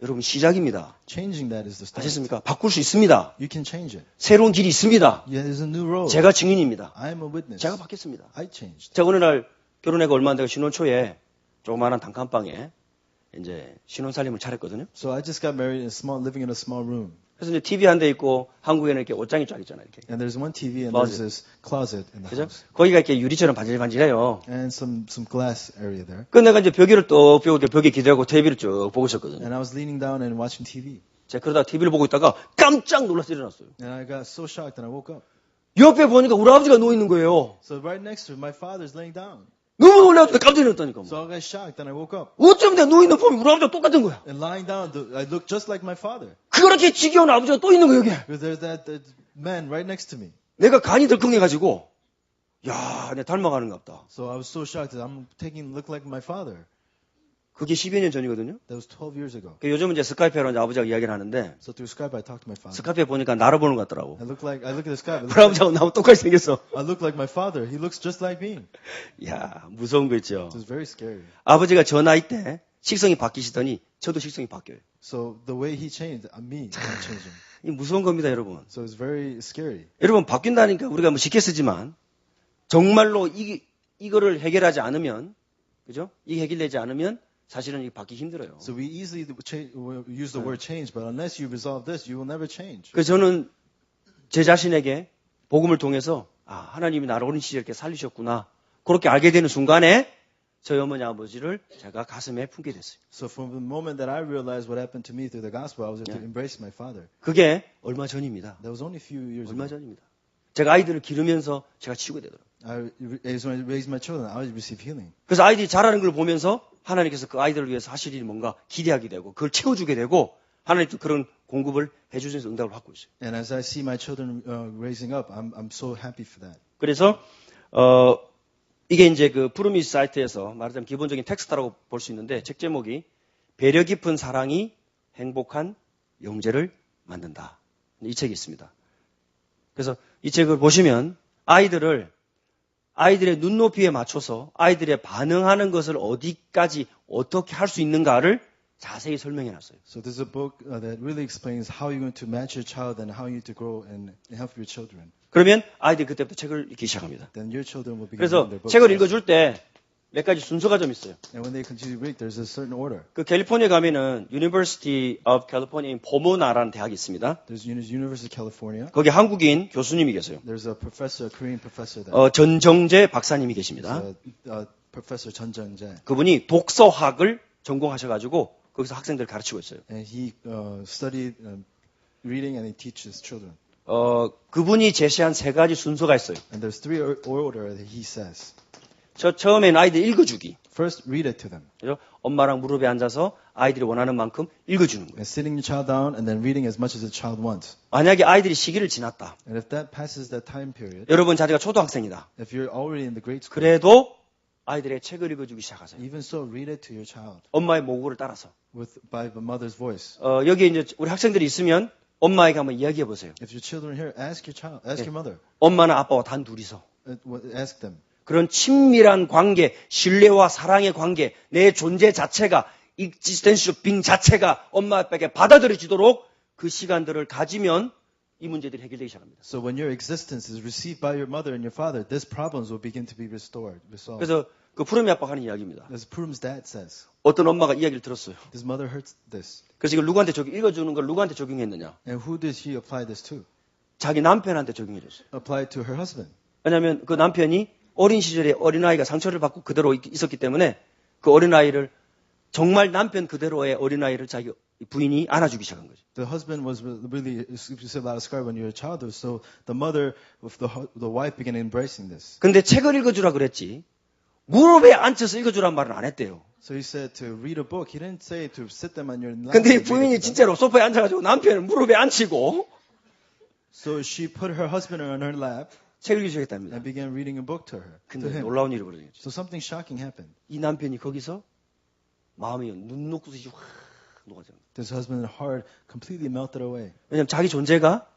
여러분 시작입니다. Changing that is the start. 아셨습니까? 바꿀 수 있습니다. You can change it. 새로운 길이 있습니다. Yeah, there's a new road. 제가 증인입니다. I'm a witness. 제가 바뀌었습니다. I changed. 제가 어느 날 결혼해가 얼마 안 되고 신혼 초에 조그마한 단칸방에 이제 신혼 살림을 차렸거든요. So I just got married living in a small room. 그래서 이제 TV 한 대 있고 한국에는 이렇게 옷장이 쫙 있잖아요. 이렇게. And there's one TV and Closet. there's this closet in the 그죠? house. 거기가 이렇게 유리처럼 반질반질해요. And some glass area there. 그 내가 이제 벽에 기대고 TV를 쭉 보고 있었거든요. And I was leaning down and watching TV. 제가 그러다 TV를 보고 있다가 깜짝 놀라서 일어났어요. And I got so shocked and I woke up. 옆에 보니까 우리 아버지가 누워 있는 거예요. So right next to my father's laying down. 너무 놀라서 깜짝 놀랐다니까. So I got shocked and I woke up. 어쩜 내가 누워 있는 폼이 우리 아버지가 똑같은 거야. And lying down, I looked just like my father. 그렇게 지겨운 아버지가 또 있는 거야, 여기. Because there's that man right next to me. 내가 간이 덜컹해가지고, 야, 내가 닮아가는가 보다. So I was so shocked that I'm look like my father. 그게 10여 년 전이거든요. That was 12 years ago. 요즘은 이제 스카이프로 이제 아버지가 이야기를 하는데, So through Skype I talked to my father. 스카이프에 보니까 나를 보는 것 같더라고. I look at the Skype. 우리 아버지하고 나하고 똑같이 생겼어. I look like my father. He looks just like me. 야, 무서운 거 있죠. It was very scary. 아버지가 저 나이 때 식성이 바뀌시더니 저도 식성이 바뀌어요. So the way he changed, me, I'm changing. 이 무서운 겁니다, 여러분. So it's very scary. 여러분 바뀐다니까 우리가 뭐 쉽게 쓰지만 정말로 이거를 해결하지 않으면 그죠? 이게 해결되지 않으면 사실은 이게 바뀌기 힘들어요. So we easily use the word change, but unless you resolve this, you will never change. 그래서 저는 제 자신에게 복음을 통해서 하나님이 나를 어린 시절에 이렇게 살리셨구나. 그렇게 알게 되는 순간에 저희 어머니 아버지를 제가 가슴에 품게 됐어요. So from the moment that I realized what happened to me through the gospel, I was able to embrace my father. 그게 얼마 전입니다. That was only a few years 얼마 ago. 전입니다. 제가 아이들을 기르면서 제가 치유가 되더라고요. As when I raised my children, I would receive healing. 그래서 아이들이 자라는 걸 보면서 하나님께서 그 아이들을 위해서 하실 일이 뭔가 기대하게 되고 그걸 채워주게 되고 하나님도 그런 공급을 해주셔서 응답을 받고 있어요. And as I see my children raising up, I'm so happy for that. 그래서 이게 이제 그 푸르미스 사이트에서 말하자면 기본적인 텍스트라고 볼 수 있는데 책 제목이 배려 깊은 사랑이 행복한 영재를 만든다. 이 책이 있습니다. 그래서 이 책을 보시면 아이들의 눈높이에 맞춰서 아이들의 반응하는 것을 어디까지 어떻게 할 수 있는가를 자세히 설명해 놨어요. So this is a book that really explains how you're going to match your child and how you need to grow and help your children. 그러면 아이들이 그때부터 책을 읽기 시작합니다. Then your children will begin 그래서 reading their books. 책을 읽어줄 때 몇 가지 순서가 좀 있어요. And when they continue to read, there's a certain order. 그 캘리포니아 가면은 University of California Pomona라는 대학이 있습니다. There's University of California. 거기 한국인 교수님이 계세요. There's a professor, a Korean professor there. 전정재 박사님이 계십니다. Professor Chun Jung-jae. 그분이 독서학을 전공하셔가지고 거기서 학생들 가르치고 있어요. And he studied reading and he teaches children. 그분이 제시한 세 가지 순서가 있어요. And there's three order that he says. 처음에는 아이들 읽어주기. First, read it to them. 그죠? 엄마랑 무릎에 앉아서 아이들이 원하는 만큼 읽어주는 거예요. And sitting your child down and then reading as much as the child wants. 만약에 아이들이 시기를 지났다. And if that passes that time period, 여러분 자녀가 초등학생이다. if you're already in the grade school, 그래도 아이들의 책을 읽어주기 시작하세요. even so, read it to your child 엄마의 모국을 따라서. by the mother's voice. 여기 이제 우리 학생들이 있으면 엄마에게 한번 이야기해 보세요. If your children are here, ask your child, ask your mother, 엄마는 아빠와 단 둘이서. ask them. 그런 친밀한 관계, 신뢰와 사랑의 관계, 내 존재 자체가, existential being 자체가 엄마 아빠에게 받아들여지도록 그 시간들을 가지면 이 문제들이 해결되기 시작합니다. So when your existence is received by your mother and your father, these problems will begin to be resolved. 그래서 그 푸르미 아빠가 하는 이야기입니다. As Purum's dad says, 어떤 엄마가 이야기를 들었어요. his mother heard this. 그래서 이걸 누구한테 읽어주는 걸 누구한테 적용했느냐? And who did she apply this to? 자기 남편한테 적용해줬어요. Applied to her husband. 왜냐하면 그 남편이 어린 시절에 어린아이가 상처를 받고 그대로 있었기 때문에 그 어린아이를 정말 남편 그대로의 어린아이를 자기 부인이 안아주기 시작한 거죠. The husband was really received a lot of scar when you were a child, so the mother with the wife began embracing this. 근데 책을 읽어주라 그랬지 무릎에 앉혀서 읽어주란 말은 안 했대요. So he said to read a book. He didn't say to sit them on your lap. 근데 이 부인이 진짜로 소파에 앉아가지고 남편을 무릎에 앉히고 So she put her husband on her lap 책을 읽으시겠답니다. and began reading a book to her. 근데 To him. 놀라운 일이 벌어진 거죠. So something shocking happened. 이 남편이 거기서 마음이 눈 녹듯이 확 녹아져. This husband's heart completely melted away. 왜냐하면 자기 존재가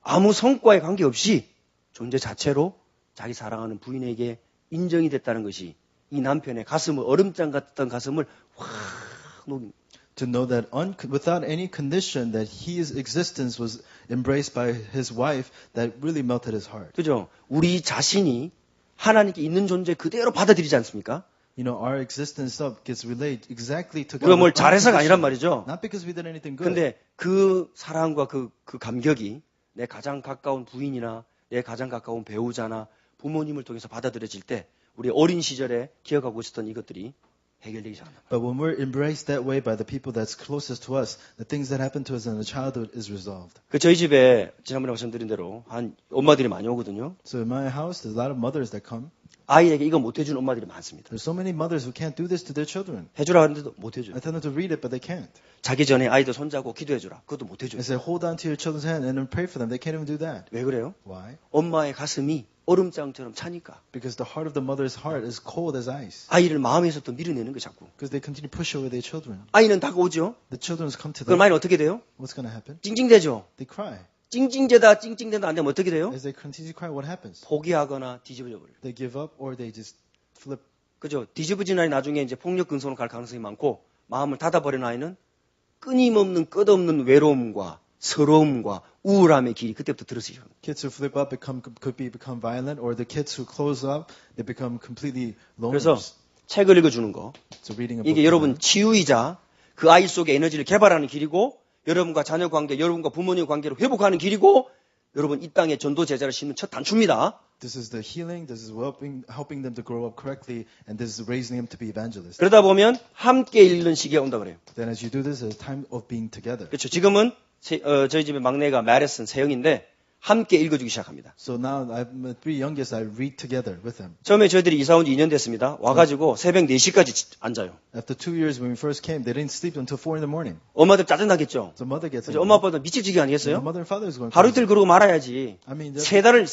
아무 성과에 관계없이 존재 자체로 자기 사랑하는 부인에게 인정이 됐다는 것이 이 남편의 가슴을 얼음장 같던 가슴을 확 녹인. To know that without any condition that his existence was embraced by his wife, that really melted his heart. 그죠? 우리 자신이 하나님께 있는 존재 그대로 받아들이지 않습니까? You know, our existence gets relayed exactly to God. 우리가 뭘 잘해서가 아니란 말이죠. Not because we did anything good. 근데 그 사랑과 그 감격이 내 가장 가까운 부인이나 내 가장 가까운 배우자나 부모님을 통해서 받아들여질 때 우리 어린 시절에 기억하고 있었던 이것들이 해결되기 시작합니다. But when we're embraced that way by the people that's closest to us, the things that happen to us in the childhood is resolved. 저희 집에 지난번에 말씀드린 대로 한 엄마들이 많이 오거든요. So in my house, there's a lot of mothers that come. 아이에게 이거 못 해주는 엄마들이 많습니다. There's so many mothers who can't do this to their children. 해주라 하는데도 못 해줘요. I tell them to read it, but they can't. 자기 전에 아이들 손잡고 기도해주라. 그것도 못 해줘요. I say, hold on to your children's hand and then pray for them. They can't even do that. 왜 그래요? Why? 엄마의 가슴이 얼음장처럼 차니까 Because the heart of the mother's heart is cold as ice. 아이를 마음에서 또 밀어내는 거 자꾸. Because they continue to push away their children. 아이는 다가오죠. The children come to 그럼 them. 아이는 어떻게 돼요? What's going to happen? 찡찡대죠. They cry. 찡찡대다 안 되면 어떻게 돼요? As they continue to cry, what happens? 포기하거나 뒤집어져 버려요. They give up or they just flip. 그죠? 뒤집어진 아이 나중에 이제 폭력 근성으로 갈 가능성이 많고 마음을 닫아버린 아이는 끊임없는 끝없는 외로움과 서러움과 우울함의 길이 그때부터 들어서죠. Kids who flip up become violent, or the kids who close up, they become completely 그래서 loners. 책을 읽어주는 거 So reading a book. 이게 to 여러분 them. 치유이자 그 아이 속의 에너지를 개발하는 길이고 여러분과 자녀 관계, 여러분과 부모님 관계를 회복하는 길이고 여러분 이 땅에 전도 제자를 심는 첫 단추입니다. This is the healing. This is helping them to grow up correctly, and this is raising them to be evangelists. 그러다 보면 함께 읽는 시기가 온다 그래요. Then as you do this, it's a time of being together. 그렇죠. 지금은 저희 집의 막내가 마리슨 세영인데 함께 읽어주기 시작합니다. So now my three youngest, I read together with them. 처음에 저희들이 이사 온 지 2년 됐습니다. 와가지고 새벽 4시까지 앉아요. After 2 years, when we first came, they didn't sleep until 4 in the morning. 엄마들 짜증나겠죠. So mother gets 그죠? angry. 엄마 아빠도 미칠지기 The 아니겠어요? mother and father is going 하루 crazy. 이틀 그러고 말아야지. I mean, 세 달을.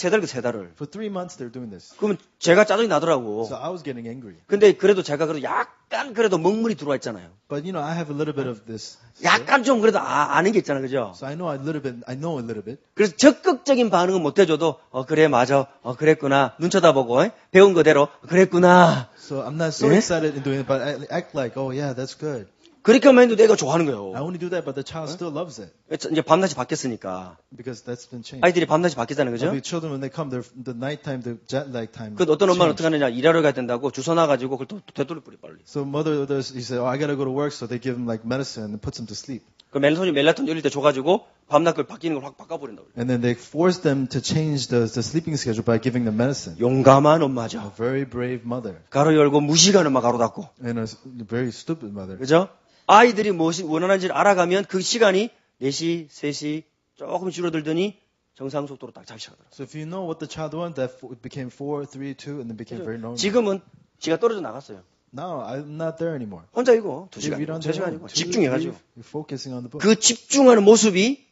for 3 months they're doing this. 그러면 제가 짜증이 나더라고. So I was getting angry. 근데 그래도 제가 그래도 약간 그래도 먹물이 들어와 있잖아요. But you know, I have a little bit of this. 약간 좀 그래도 아는 게 있잖아요. 그죠? So I know a little bit. 그래서 적극적인 반응은 못 해줘도 그래 맞아 그랬구나 눈 쳐다보고 배운 거대로 그랬구나 So I'm not so 예? excited in doing it, but I act like, oh yeah, that's good. 그렇게만 해도 내가 좋아하는 I 거예요. only do that, but the child still loves it 이제 밤낮이 바뀌었으니까 because that's been changed. 아이들이 밤낮이 바뀌잖아요. 그죠? The children, when they come, the nighttime, the jet lag time. 그 어떤 엄마는 changed. 어떻게 하느냐 일하러 가야 된다고 주소 놔가지고 그걸 또 되돌려 뿌리 빨리. So mother, he said, oh, I gotta go to work, so they give him like medicine and puts him to sleep. 그 멜라토닌 열릴 때 줘가지고 밤낮 걸 바뀌는 걸 확 바꿔버린다고. And then they force them to change the sleeping schedule by giving them medicine. 용감한 A 엄마죠. very brave mother 가로 열고 무식한 엄마 가로 닫고. and a very stupid mother. 그죠? 아이들이 무엇이 원하는지를 알아가면 그 시간이 4시, 3시 조금 줄어들더니 정상 속도로 딱 잡기 시작하더라고요. So if you know what the child wants, that it became 4, 3, 2, and then became very normal. 지금은 지가 떨어져 나갔어요. Now I'm not there anymore. 혼자 이거 2시간, They read on their own. 3시간이고 집중해가지고 You're focusing on the book. 그 집중하는 모습이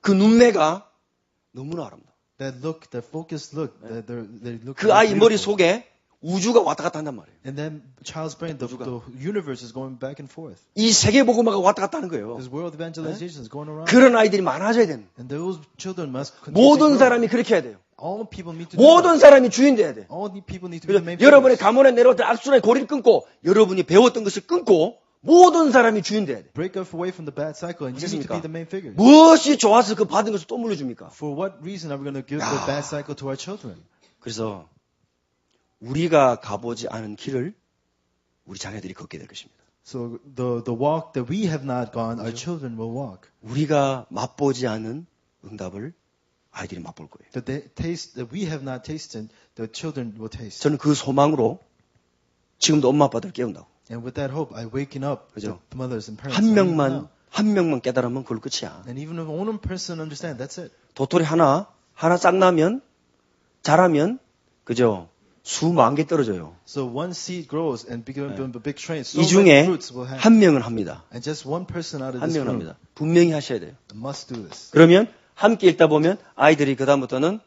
그 눈매가 너무나 아름다워. That focused look, they look. 그 아이 머리 beautiful. 속에 우주가 왔다 갔다 한단 말이에요. And then child's brain, the universe is going back and forth. 이 세계복음화가 왔다 갔다 하는 거예요. This world evangelization is going around. 그런 아이들이 많아져야 되는. And those children must continue. 모든 사람이 그렇게 해야 돼요. All people need to do 모든 that. 사람이 주인 돼야 돼. All the people need to be the main 여러분의 figures. 가문에 내려왔던 악순환의 고리를 끊고 여러분이 배웠던 것을 끊고 모든 사람이 주인 돼야 돼. Break off away from the bad cycle, and you need to 어떻습니까? be the main figures. 무엇이 좋아서 그 받은 것을 또 물려줍니까? For what reason are we going to give the bad cycle to our children? 그래서 우리가 가보지 않은 길을 우리 자녀들이 걷게 될 것입니다. So the walk that we have not gone, our children will walk. 우리가 맛보지 않은 응답을 아이들이 맛볼 거예요. The taste that we have not tasted, the children will taste. 저는 그 소망으로 지금도 엄마 아빠들 깨운다고. And with that hope, I waken up 그죠? the mothers and parents. 한 even now. 한 명만 깨달으면 그걸 끝이야. And even if one person understand, that's it. 도토리 하나 싹 나면 자라면 그죠? 수만 개 떨어져요. So one seed grows and becomes a big tree. So 이 many 중에 fruits will have. 한 명은 합니다. And just one person out of 한 this 명은 group 합니다. 분명히 하셔야 돼요. must do this. 그러면 함께 읽다 보면 아이들이 그다음부터는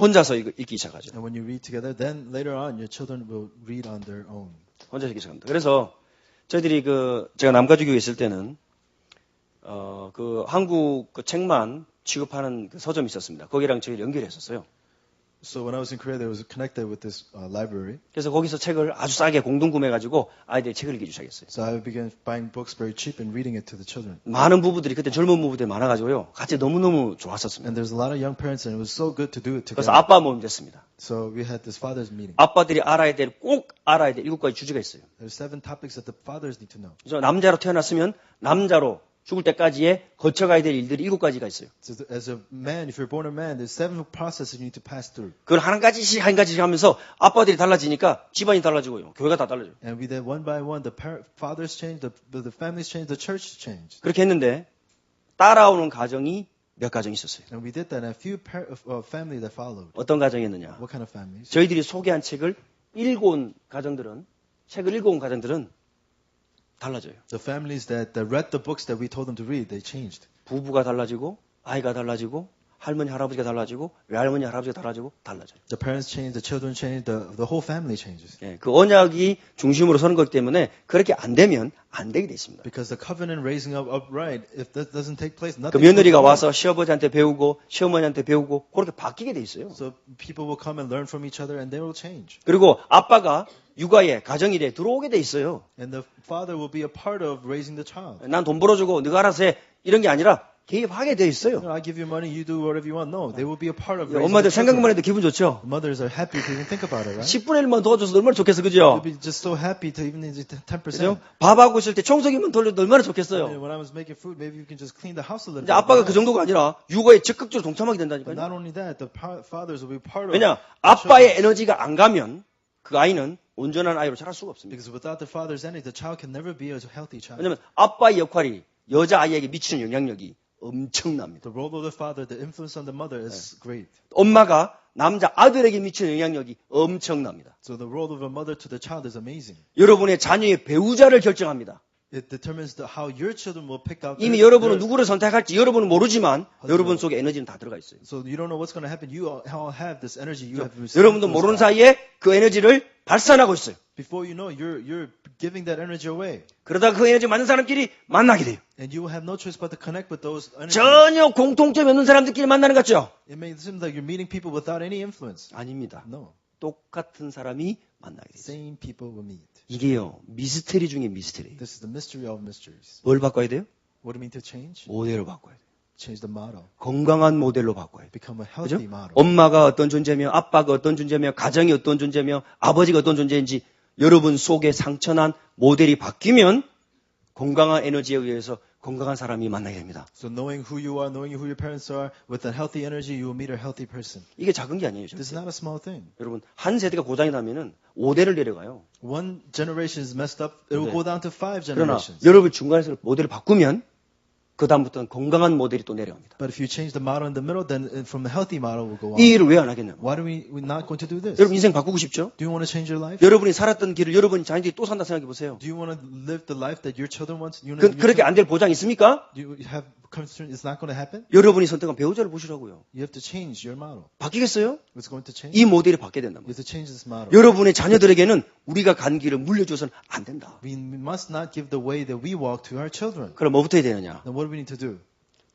혼자서 읽기 시작하죠. And when you read together, then later on, your children will read on their own. 혼자서 읽기 시작합니다. 그래서 저희들이 제가 남가주교에 있을 때는 그 한국 그 책만 취급하는 그 서점이 있었습니다. 거기랑 저희를 연결했었어요. So when I was in Korea, there was connected with this library. 그래서 거기서 책을 아주 싸게 공동 구매해가지고 아이들이 책을 읽기 시작했어요. So I began buying books very cheap and reading it to the children. 많은 부부들이 그때 젊은 부부들이 많아가지고요. 같이 너무너무 좋았었습니다. And there's a lot of young parents, and it was so good to do it 그래서 together. 아빠 모임 됐습니다. So we had this fathers meeting. 아빠들이 꼭 알아야 될 7가지 주제가 있어요. There's 7 topics that the fathers need to know. 그래서 남자로 태어났으면 남자로 죽을 때까지의 거쳐가야 될 일들이 7가지가 있어요. So as a man, if you're born a man, there's 7 processes you need to pass through. 그걸 한 가지씩 하면서 아빠들이 달라지니까 집안이 달라지고요. 교회가 다 달라져요. And we did one by one. The fathers changed, the families changed, the church changed. 그렇게 했는데 따라오는 가정이 몇 가정이 있었어요. And we did that, and a few family that followed. 어떤 가정이었느냐. What kind of families? 저희들이 소개한 책을 읽어온 가정들은 달라져요. The families that read the books that we told them to read, they changed. 부부가 달라지고 아이가 달라지고 할머니 할아버지가 달라지고 외할머니 할아버지가 달라지고 달라져요. The parents change, the children change, the whole family changes. 예, 그 언약이 중심으로 서는 거기 때문에 그렇게 안 되면 안 되게 돼 있습니다. Because the covenant raising up upright, if that doesn't take place, 그 nothing. 며느리가 와서 시아버지한테 배우고 시어머니한테 배우고 그렇게 바뀌게 돼 있어요. So people will come and learn from each other, and they will change. 그리고 아빠가 육아에 가정일에 들어오게 돼 있어요. And the father will be a part of raising the child. 난 돈 벌어주고 네가 알아서 해 이런 게 아니라 개입하게 돼 있어요. I give you money, you do whatever you want. No, they will be a part of raising 엄마들 the children. 생각만 해도 기분 좋죠. The mothers are happy to even think about it, right? 10분의 1만 도와줘서 얼마나 좋겠어, They'll 그죠? be just so happy to even 10%. 그죠? 밥하고 있을 때 청소기만 돌려도 얼마나 좋겠어요. When I was making food, maybe you can just clean the house a little 이제 bit. 아빠가 그 정도가 아니라 육아에 적극적으로 동참하게 But 된다니까요. not only that, the fathers will be part of. 왜냐? the 아빠의 children. 에너지가 안 가면 그 아이는 온전한 아이로 자랄 수가 없습니다. Because without the father's energy, the child can never be a healthy child. 왜냐면 아빠의 역할이 여자아이에게 미치는 영향력이 엄청납니다. The role of the father, the influence on the mother is great. 엄마가 남자 아들에게 미치는 영향력이 엄청납니다. So the role of a mother to the child is amazing. 여러분의 자녀의 배우자를 결정합니다. It determines how your children will pick out. 이미 여러분은 누구를 선택할지 여러분은 모르지만 여러분 속에 에너지는 다 들어가 있어요. So you don't know what's going to happen. You all have this energy. You have received. 여러분도 모르는 사이에 그 에너지를 발산하고 있어요. Before you know, you're giving that energy away, 그러다가 그 에너지 맞는 사람끼리 만나게 돼요. and you will have no choice but to connect with those energies. 전혀 공통점이 없는 사람들끼리 만나는 것 같죠? It may seem like you're meeting people without any influence. 아닙니다. No, 똑같은 사람이 만나게 돼요. same people will meet. 이게요, 미스테리 중에 미스테리예요. This is the mystery of mysteries. 뭘 바꿔야 돼요? What do you mean to change? 모델을 바꿔야 돼요. Change the model. 건강한 모델로 바꿔야 돼요. Become a 그죠? healthy model. 엄마가 어떤 존재며 아빠가 어떤 존재며 가정이 어떤 존재며 아버지가 어떤 존재인지 여러분 속에 상처난 모델이 바뀌면 건강한 에너지에 의해서 건강한 사람이 만나게 됩니다. So knowing who you are, knowing who your parents are, with a healthy energy, you will meet a healthy person. 이게 작은 게 아니에요. This is 절대. not a small thing. 여러분 한 세대가 고장이 나면은 5대를 내려가요. One generation is messed up, it will 네. go down to 5 그러나 generations. 여러분 중간에서 모델을 바꾸면 그 다음부터는 건강한 모델이 또 내려갑니다. But if you change the model in the middle, then from the healthy model will go on. 이 일을 왜 안 하겠냐면 Why do we're not going to do this? 여러분 인생 바꾸고 싶죠? Do you want to change your life? 여러분이 살았던 길을 여러분이 자녀들이 또 산다 생각해 보세요. Do you want to live the life that your children want? 그렇게 안 될 보장 있습니까? Do you have concern it's not going to happen? 여러분이 선택한 배우자를 보시라고요. You have to change your model. 바뀌겠어요? It's going to change. 이 모델이 바뀌어야 된단 You 말이에요. have to change this model. 여러분의 자녀들에게는 우리가 간 길을 물려줘서는 안 된다. We must not give the way that we walk to our children. 그럼 뭐부터 해야 되느냐? Then what do we need to do?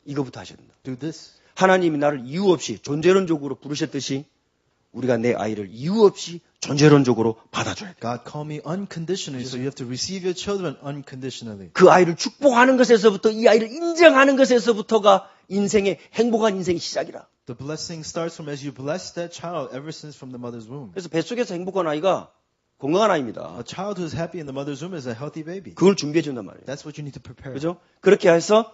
이거부터 하셔야 된다. Do this. 하나님이 나를 이유 없이 존재론적으로 부르셨듯이 우리가 내 아이를 이유 없이 존재론적으로 받아줘야 돼. God called me unconditionally, so you have to receive your children unconditionally. 그 아이를 축복하는 것에서부터 이 아이를 인정하는 것에서부터가 인생의 행복한 인생의 시작이라. The blessing starts from as you bless that child ever since from the mother's womb. 그래서 뱃속에서 행복한 아이가 건강한 아이입니다. A child who's happy in the mother's womb is a healthy baby. 그걸 준비해 준단 말이에요. That's what you need to prepare. 그죠? 그렇게 해서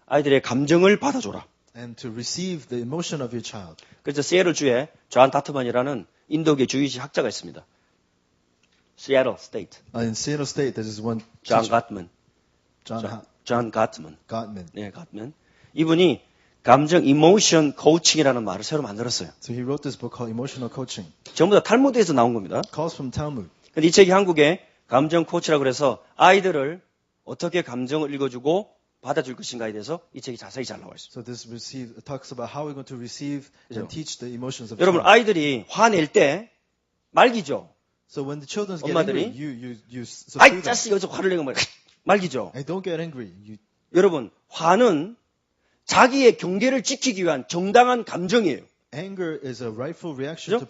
아이들의 감정을 받아줘라. And to receive the emotion of your child. 그래서 시애틀주에 존 다트만이라는 인도계 주의식 학자가 있습니다. 시애틀 스테이트. In Seattle State, there is one 존 teacher, 갓먼. John 존 갓먼. Gottman. 네, 갓먼. 이분이 감정 이모션 코칭이라는 말을 새로 만들었어요. So he wrote this book called Emotional Coaching. 전부 다 탈무드에서 나온 겁니다. Calls from Talmud. 근데 이 책이 한국에 감정 코치라고 해서 아이들을 어떻게 감정을 읽어주고 받아줄 것인가에 대해서 이 책이 자세히 잘 나와 있습니다. So this talks about how we're going to receive and teach the emotions of 여러분 child. 아이들이 화낼 때 말기죠. So when the children get 엄마들이 angry, you 아이 subdue them. 짜식 여기서 화를 내고 말기죠. Hey, don't get angry. You, 여러분 화는 자기의 경계를 지키기 위한 정당한 감정이에요. anger is a rightful reaction 그죠?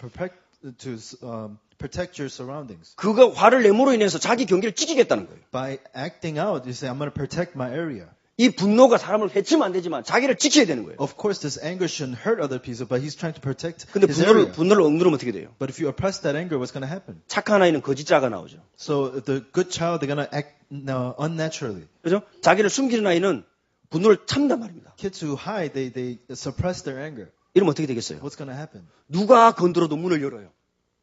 protect your surroundings. 그거 화를 내므로 인해서 자기 경계를 지키겠다는 거예요. By acting out, you say, I'm going to protect my area. 이 분노가 사람을 해치면 안 되지만 자기를 지켜야 되는 거예요. Of course, this anger shouldn't hurt other people, but he's trying to protect 근데 his area. 분노를 억누르면 어떻게 돼요? But if you oppress that anger, what's going to happen? 착한 아이는 거짓자가 나오죠. So the good child, they're going to act unnaturally. 그죠? 자기를 숨기는 아이는 분노를 참단 말입니다. Kids who hide, they suppress their anger. 이러면 어떻게 되겠어요? What's going to happen? 누가 건드려도 문을 열어요.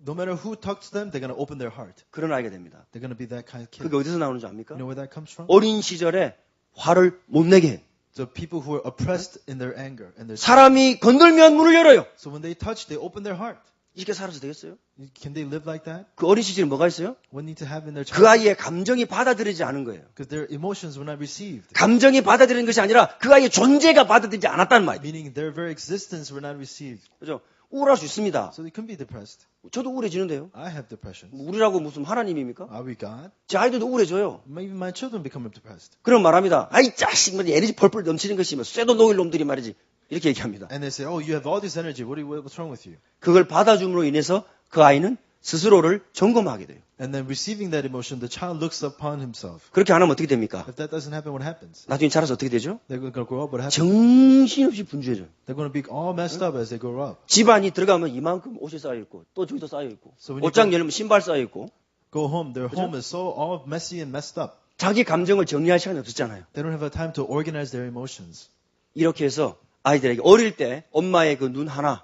No matter who talks to them, they're going to open their heart. 그런 아이가 됩니다. They're going to be that kind of kid. 그게 어디서 나오는지 압니까? You know where that comes from? 어린 시절에 화를 못 내게 해. The people who are oppressed in their anger and their 사람이 건들면 문을 열어요. So when they touch, they open their heart. 이렇게 살아서 되겠어요? Can they live like that? 그 어린 시절에 뭐가 있어요? What need to have in their 그 childhood? 아이의 감정이 받아들이지 않은 거예요. Because their emotions were not received. 감정이 받아들이는 것이 아니라 그 아이의 존재가 받아들이지 않았다는 말이에요. Meaning their very existence were not received. 그죠? 우울할 수 있습니다. So they can be depressed. 저도 우울해지는데요. I have depression. 우리라고 무슨 하나님입니까? Are we God? 제 아이들도 우울해져요. Maybe my children become depressed. 그럼 말합니다. 아이 자식, 뭐 에너지 펄펄 넘치는 것이 뭐 쇠도 녹일 놈들이 말이지. 이렇게 얘기합니다. And they say, oh, you have all this energy. What's wrong with you? 그걸 받아줌으로 인해서 그 아이는 스스로를 점검하게 돼요. And then receiving that emotion, the child looks upon himself. 그렇게 안 하면 어떻게 됩니까? If that doesn't happen, what happens? 나중에 자라서 어떻게 되죠? They're going to grow up. What happens? 정신없이 분주해져요. They're going to be all messed up as they grow up. 집안이 들어가면 이만큼 옷이 쌓여있고 또 저기도 쌓여있고 So when you 옷장 열면 신발 쌓여있고 go home, their home is so all messy and messed up. 자기 감정을 정리할 시간이 없었잖아요. They don't have a time to organize their emotions. 이렇게 해서 아이들에게 어릴 때 엄마의 그 눈 하나,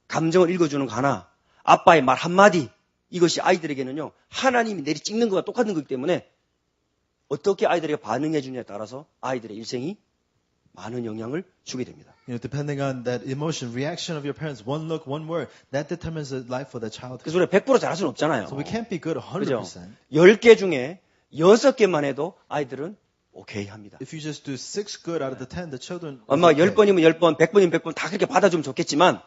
감정을 읽어주는 거 하나, 아빠의 말 한마디, 이것이 아이들에게는요, 하나님이 내리 찍는 것과 똑같은 거기 때문에 어떻게 아이들에게 반응해 주냐에 따라서 아이들의 일생이 많은 영향을 주게 됩니다. You know, depending on that emotion, reaction of your parents, one look, one word, that determines the life for the child. 그래서 우리가 100% 잘할 수는 없잖아요. So we can't be good 100%. 그죠? 10개 중에 6개만 해도 아이들은 오케이 합니다. If you just do 6 good out of the 10, the children. 엄마 10번이면 10번, 100번이면 100번 다 그렇게 받아주면 좋겠지만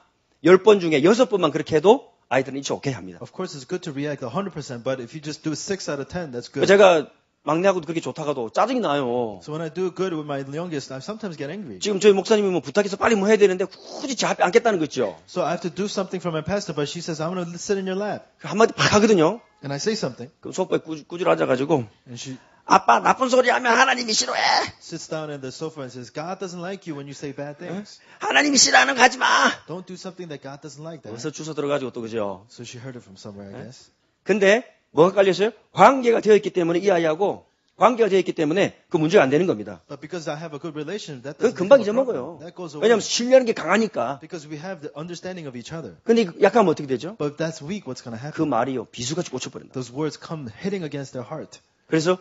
10번 중에 6번만 그렇게 해도 아이들은 이제 오케이 합니다. Of course, it's good to react 100%, but if you just do 6 out of 10, that's good. 제가 막내하고도 그렇게 좋다가도 짜증이 나요. So when I do good with my youngest, I sometimes get angry. 지금 저희 목사님이 뭐 부탁해서 빨리 뭐 해야 되는데 굳이 제 앞에 앉겠다는 거 있죠. So I have to do something for my pastor, but she says, I'm going to sit in your lap. 한마디 팍 하거든요. And I say something, 그럼 소파에 꾸줄 앉아가지고 and she 아빠 나쁜 소리 하면 하나님이 싫어해. sits down in the sofa and says, God doesn't like you when you say bad things. 하나님이 싫어하는 거 하지 마. Don't do something that God doesn't like that. 어디서 주워 들어가지고 또 그죠. So she heard it from somewhere, I guess. 근데 뭐가 깔렸어요? 관계가 되어 있기 때문에 이 아이하고 관계가 되어 있기 때문에 그 문제가 안 되는 겁니다. But because I have a good relationship, that 그 doesn't 금방 become a problem. 잊어먹어요. That goes away. 왜냐하면 신뢰하는 게 강하니까. Because we have the understanding of each other. 근데 약하면 어떻게 되죠? But if that's weak, what's going to 그 happen? 말이요 비수같이 꽂혀버린다. Those words come hitting against their heart. 그래서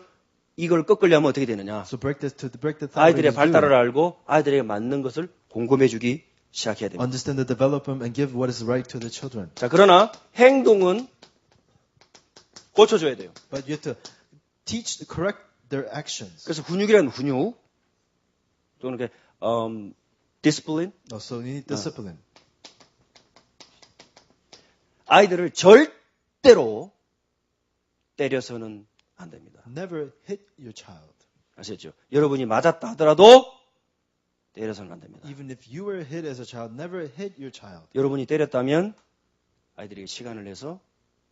이걸 꺾으려면 어떻게 되느냐? So break the thought. 아이들의 발달을 알고 아이들에게 맞는 것을 공급해주기 시작해야 됩니다. Understand the development and give what is right to the children. 자, 그러나 행동은 고쳐줘야 돼요. But you have to correct their actions. 그래서 훈육이라는 훈육, 또는 이렇게 discipline, So you need discipline. 아이들을 절대로 때려서는 안 됩니다. Never hit your child. 아시겠죠? 여러분이 맞았다 하더라도 때려서는 안 됩니다. Even if you were hit as a child, never hit your child. 여러분이 때렸다면 아이들에게 시간을 내서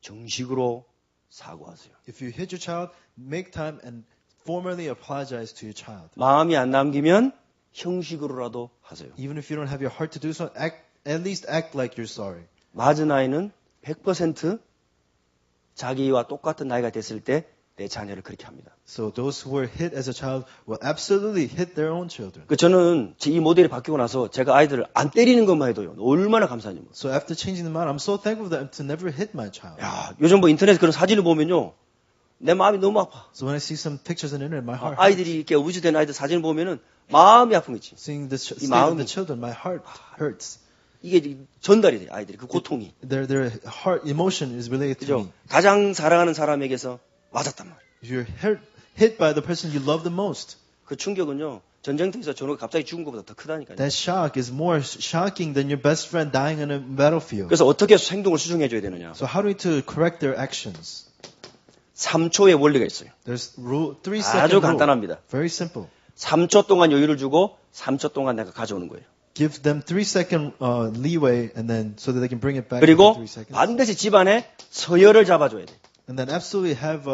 정식으로 사과하세요. If you hit your child, make time and formally apologize to your child. 마음이 안 남기면 형식으로라도 하세요. Even if you don't have your heart to do so, at least act like you're sorry. 맞은 아이는 100% 자기와 똑같은 나이가 됐을 때 내 자녀를 그렇게 합니다. So those who were hit as a child will absolutely hit their own children. 저는 이 모델이 바뀌고 나서 제가 아이들을 안 때리는 것만 해도요. 얼마나 감사한지. So after changing them out, I'm so thankful for them to never hit my child. 야, 요즘 뭐 인터넷 그런 사진을 보면요. 내 마음이 너무 아파. So when I see some pictures on the internet, my heart hurts. 아이들이 이렇게 우주된 아이들 사진을 보면은 마음이 아픈 거지. Seeing the state of 마음이- the children, my heart hurts. 이게 전달이 돼요. 아이들이 그 고통이. Their heart emotion is related to 그죠? me. 가장 사랑하는 사람에게서 맞았단 말이에요. If you're hit by the person you love the most, 그 충격은요. 전쟁터에서 저는 갑자기 죽은 것보다 더 크다니까요. that shock is more shocking than your best friend dying on a battlefield. 그래서 어떻게 행동을 수정해 줘야 되느냐. So how do we to correct their actions? 3초의 원리가 있어요. There's rule, 3 아주 second rule. 간단합니다. Very simple. 3초 동안 여유를 주고 3초 동안 내가 가져오는 거예요. Give them 3 second leeway, and then so that they can bring it back 그리고 in 3 seconds. 반드시 집안에 서열을 잡아줘야 돼. And then absolutely have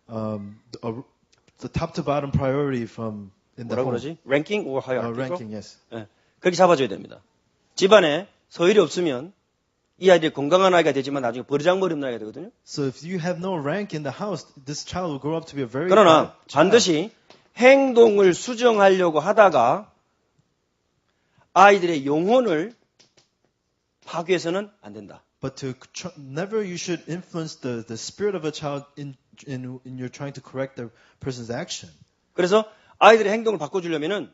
the top to bottom priority from in the 뭐라고 home. 그러지? 랭킹 or hierarchy? Ranking, yes. 예, 그렇게 잡아줘야 됩니다. 집안에 서열이 없으면 이 아이들이 건강한 아이가 되지만 나중에 버르장머리 없는 아이가 되거든요. So if you have no rank in the house, this child will grow up to be a very 그러나 bad child. 반드시 행동을 수정하려고 하다가 아이들의 영혼을 파괴해서는 안 된다. But never you should influence the spirit of a child in your trying to correct the person's action. 그래서 아이들의 행동을 바꿔주려면은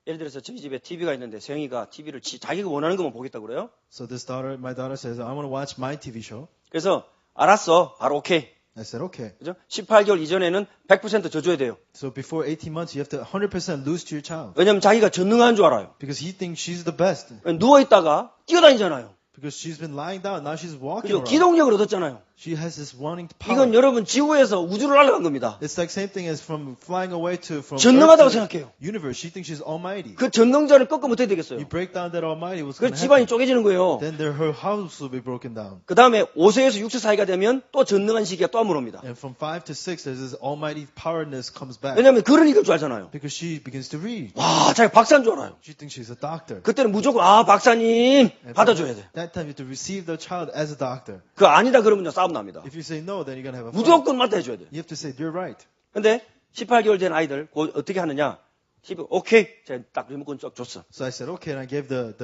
예를 들어서 저희 집에 TV가 있는데 세영이가 TV를 자기가 원하는 것만 보겠다고 그래요. So my daughter says, I want to watch my TV show. 그래서 알았어. 바로 오케이. I said, okay. 그죠? 18개월 이전에는 100% 져줘야 돼요. So before 18 months, you have to 100% lose to your child. 왜냐면 자기가 전능한 줄 알아요. Because he thinks she's the best. 누워있다가 뛰어다니잖아요. Because she's been lying down, now she's walking 그죠? around. 기동력을 얻었잖아요. She has this wanting power. 이건 여러분 지구에서 우주를 날아간 겁니다. It's like same thing as from flying away from 전능하다고 Earth to 생각해요. universe. She thinks she's almighty. 그 전능자를 꺾으면 어떻게 되겠어요? You break down that almighty, what's 그 going to 집안이 happen? 쪼개지는 거예요. Then her house will be broken down. 그 다음에 5세에서 6세 사이가 되면 또 전능한 시기가 또 한번 옵니다. And from 5 to 6, there's this almighty powerness comes back. 왜냐하면 글을 읽을 줄 알잖아요. Because she begins to read. 와, 자기 박사인 줄 알아요. She thinks she's a doctor. 그때는 무조건 박사님 And 받아줘야 돼. that time you have to receive the child as a doctor. 그 아니다 그러면 싸움 납니다. If you say no, then you're going to have a fight. 무조건 맞다 해줘야 돼. You have to say, you're right. 근데 18개월 된 아이들 어떻게 하느냐? TV 오케이 제가 딱 리모컨 쫙 줬어. So I said, okay, and I gave the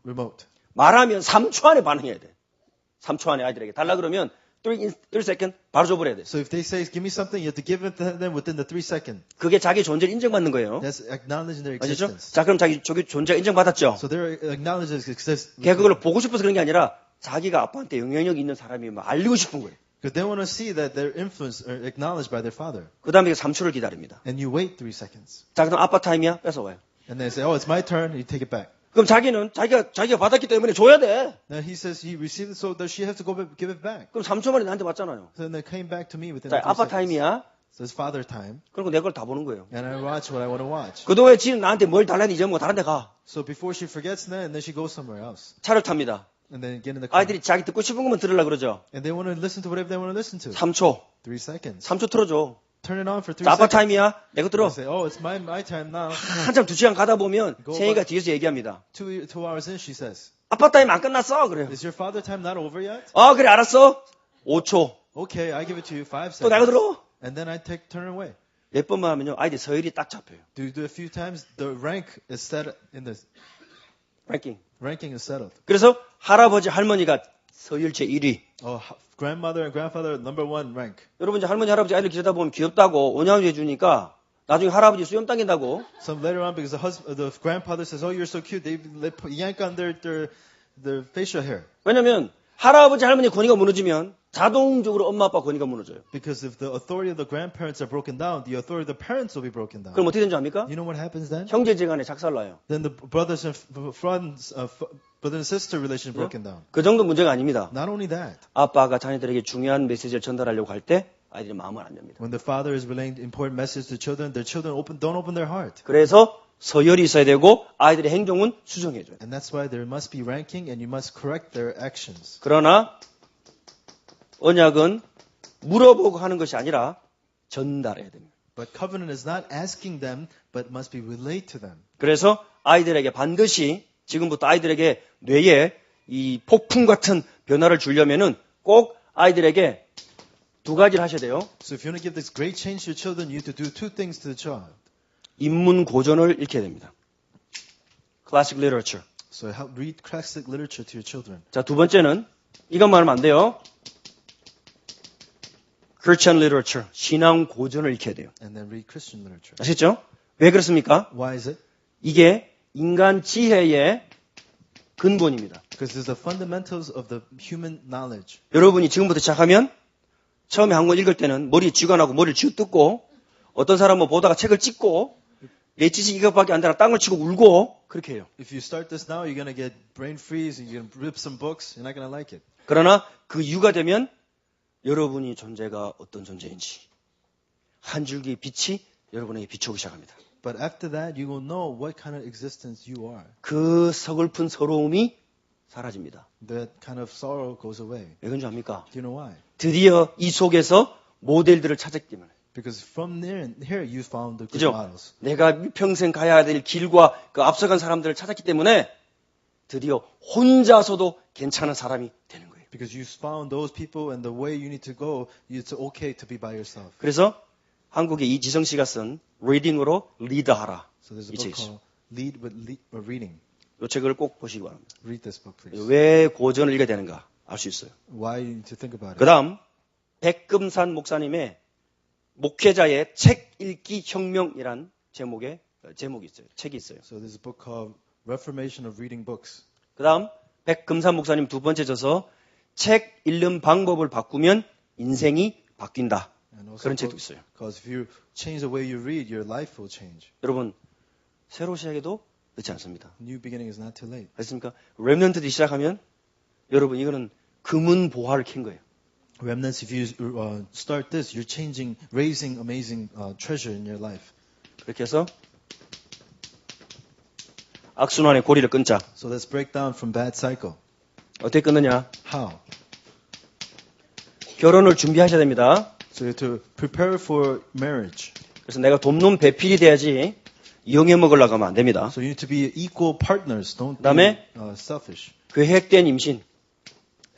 remote. 말하면 3초 안에 반응해야 돼. 3초 안에 아이들에게 달라 그러면 3 second 바로 줘버려야 돼. So if they say, give me something, you have to give it to them within the 3 seconds. 그게 자기 존재를 인정받는 거예요. That's acknowledging their 아시죠? existence. 자 그럼 자기 존재가 인정받았죠. So they're acknowledging their existence. 걔 그걸 보고 싶어서 그런 게 아니라 자기가 아빠한테 영향력 있는 사람이 막 알리고 싶은 거예요. Because they want to see that their influence are acknowledged by their father. 그 다음에 3초를 기다립니다. And you wait 3 seconds. 자 그럼 아빠 타임이야 뺏어와요. And they say, oh, it's my turn. You take it back. 그럼 자기는 자기가 받았기 때문에 줘야 돼. Now he says he received it, so does she have to go back, give it back? 그럼 3초 만에 나한테 왔잖아요. So then they came back to me within 자 3 아빠 seconds. 타임이야. So it's father time. 그리고 내 걸 다 보는 거예요. And I watch what I want to watch. 그동안에 지는 나한테 뭘 달라니 이제 뭐 다른 데 가. So before she forgets that, and then she goes somewhere else. 차를 탑니다. And then get in the car. 아이들이 자기 듣고 싶은 것만 들으려고 그러죠. And they want to listen to whatever they want to listen to. 3초. 3 seconds. 3초 틀어줘. Turn it on for 3 자, 아빠 seconds. 타임이야. 내 거 들어. They say, oh, it's my time now. 한참 2시간 가다 보면 Go 세희가 back. 뒤에서 얘기합니다. 2 hours in, she says, 아빠 타임 안 끝났어. 그래요. is your father time not over yet? 그래 알았어. 5초. Okay, I give it to you 5 또 내가 seconds. 들어. And then I turn away. 몇 번만 하면요. 아이들 서열이 딱 잡혀요. Do you do it a few times? The rank is set in the 랭킹. ranking is settled. 그래서 할아버지 할머니가 서열 제1위. Oh, grandmother and grandfather number 1 rank. 여러분 이제 할머니 할아버지 아이들 기르다 보면 귀엽다고 오냐오냐 해주니까 나중에 할아버지 수염 당긴다고 Some later on, because the grandfather says, "Oh, you're so cute," they yank on their facial hair. 왜냐면 할아버지 할머니 권위가 무너지면 자동적으로 엄마 아빠 권위가 무너져요. Because if the authority of the grandparents are broken down, the authority of the parents will be broken down. 그럼 어떻게 되는지 압니까? You know what happens then? 형제지간에 작살나요. Then the brothers and brother and sister relation broken down. 그 정도 문제가 아닙니다. Not only that, 아빠가 자녀들에게 중요한 메시지를 전달하려고 할 때 아이들이 마음을 안 엽니다. when the father is relaying important message to children, their children don't open their heart. 그래서 서열이 있어야 되고 아이들의 행동은 수정해줘요. And that's why there must be ranking and you must correct their actions. 그러나 언약은 물어보고 하는 것이 아니라 전달해야 됩니다. But covenant is not asking them, but must be relayed to them. 그래서 아이들에게 반드시 지금부터 아이들에게 뇌에 이 폭풍 같은 변화를 주려면은 꼭 아이들에게 2가지를 하셔야 돼요. So if you want to give this great change to your children, you have to do 2 things to the child. 인문 고전을 읽혀야 됩니다. Classic literature. So help read classic literature to your children. 자, 2번째는 이것만 하면 안 돼요. Christian literature. 신앙 고전을 읽혀야 돼요. And then read Christian literature. 아시죠? 왜 그렇습니까? Why is it? 이게 인간 지혜의 근본입니다. Because there's the fundamentals of the human knowledge. 여러분이 지금부터 시작하면 처음에 한 권 읽을 때는 머리에 쥐가 나고 머리를 쥐어뜯고 어떤 사람은 보다가 책을 찍고 내 지식 이것밖에 안 되나 땅을 치고 울고 그렇게 해요. If you start this now, you're going to get brain freeze and you're going to rip some books. You're not going to like it. 그러나 그 이유가 되면 여러분이 존재가 어떤 존재인지 한 줄기 빛이 여러분에게 비추기 시작합니다. But after that, you will know what kind of existence you are. 그 서글픈 서러움이 사라집니다. That kind of sorrow goes away. 왜 그런지 압니까? Do you know why? 드디어 이 속에서 모델들을 찾았기 때문에. Because from here you found the good 그죠? models. 내가 평생 가야 될 길과 그 앞서간 사람들을 찾았기 때문에 드디어 혼자서도 괜찮은 사람이 되는 거예요. Because you found those people and the way you need to go, it's okay to be by yourself. 그래서 한국의 이지성 씨가 쓴 리딩으로 리드하라. So there's a 이 book 책 있어요. called Lead with Reading. 이 책을 꼭 보시기 바랍니다. Read this book, please. 왜 고전을 읽어야 되는가 알 수 있어요. Why you need to think about it. 그 다음 백금산 목사님의 목회자의 책 읽기 혁명이란 제목의 제목이 있어요. 책이 있어요. So there's a book called Reformation of Reading Books. 그 다음 백금산 목사님 두 번째 저서 책 읽는 방법을 바꾸면 인생이 바뀐다. And also 그런 책도 있어요. because if you change the way you read, your life will change. 여러분 새로 시작해도 늦지 않습니다. New beginning is not too late. 알겠습니까? 렘넌트들이 시작하면 여러분 이거는 금은 보화를 캔 거예요. Remnants, if you start this, you're changing, raising amazing treasure in your life. 그렇게 해서 악순환의 고리를 끊자. So let's break down from bad cycle. 어떻게 끊느냐? How? 결혼을 준비하셔야 됩니다. So you have to prepare for marriage. 그래서 내가 돕는 배필이 돼야지 이용해 먹으려고 하면 안 됩니다. So you need to be equal partners. Don't 그다음에 be selfish. 계획된 임신.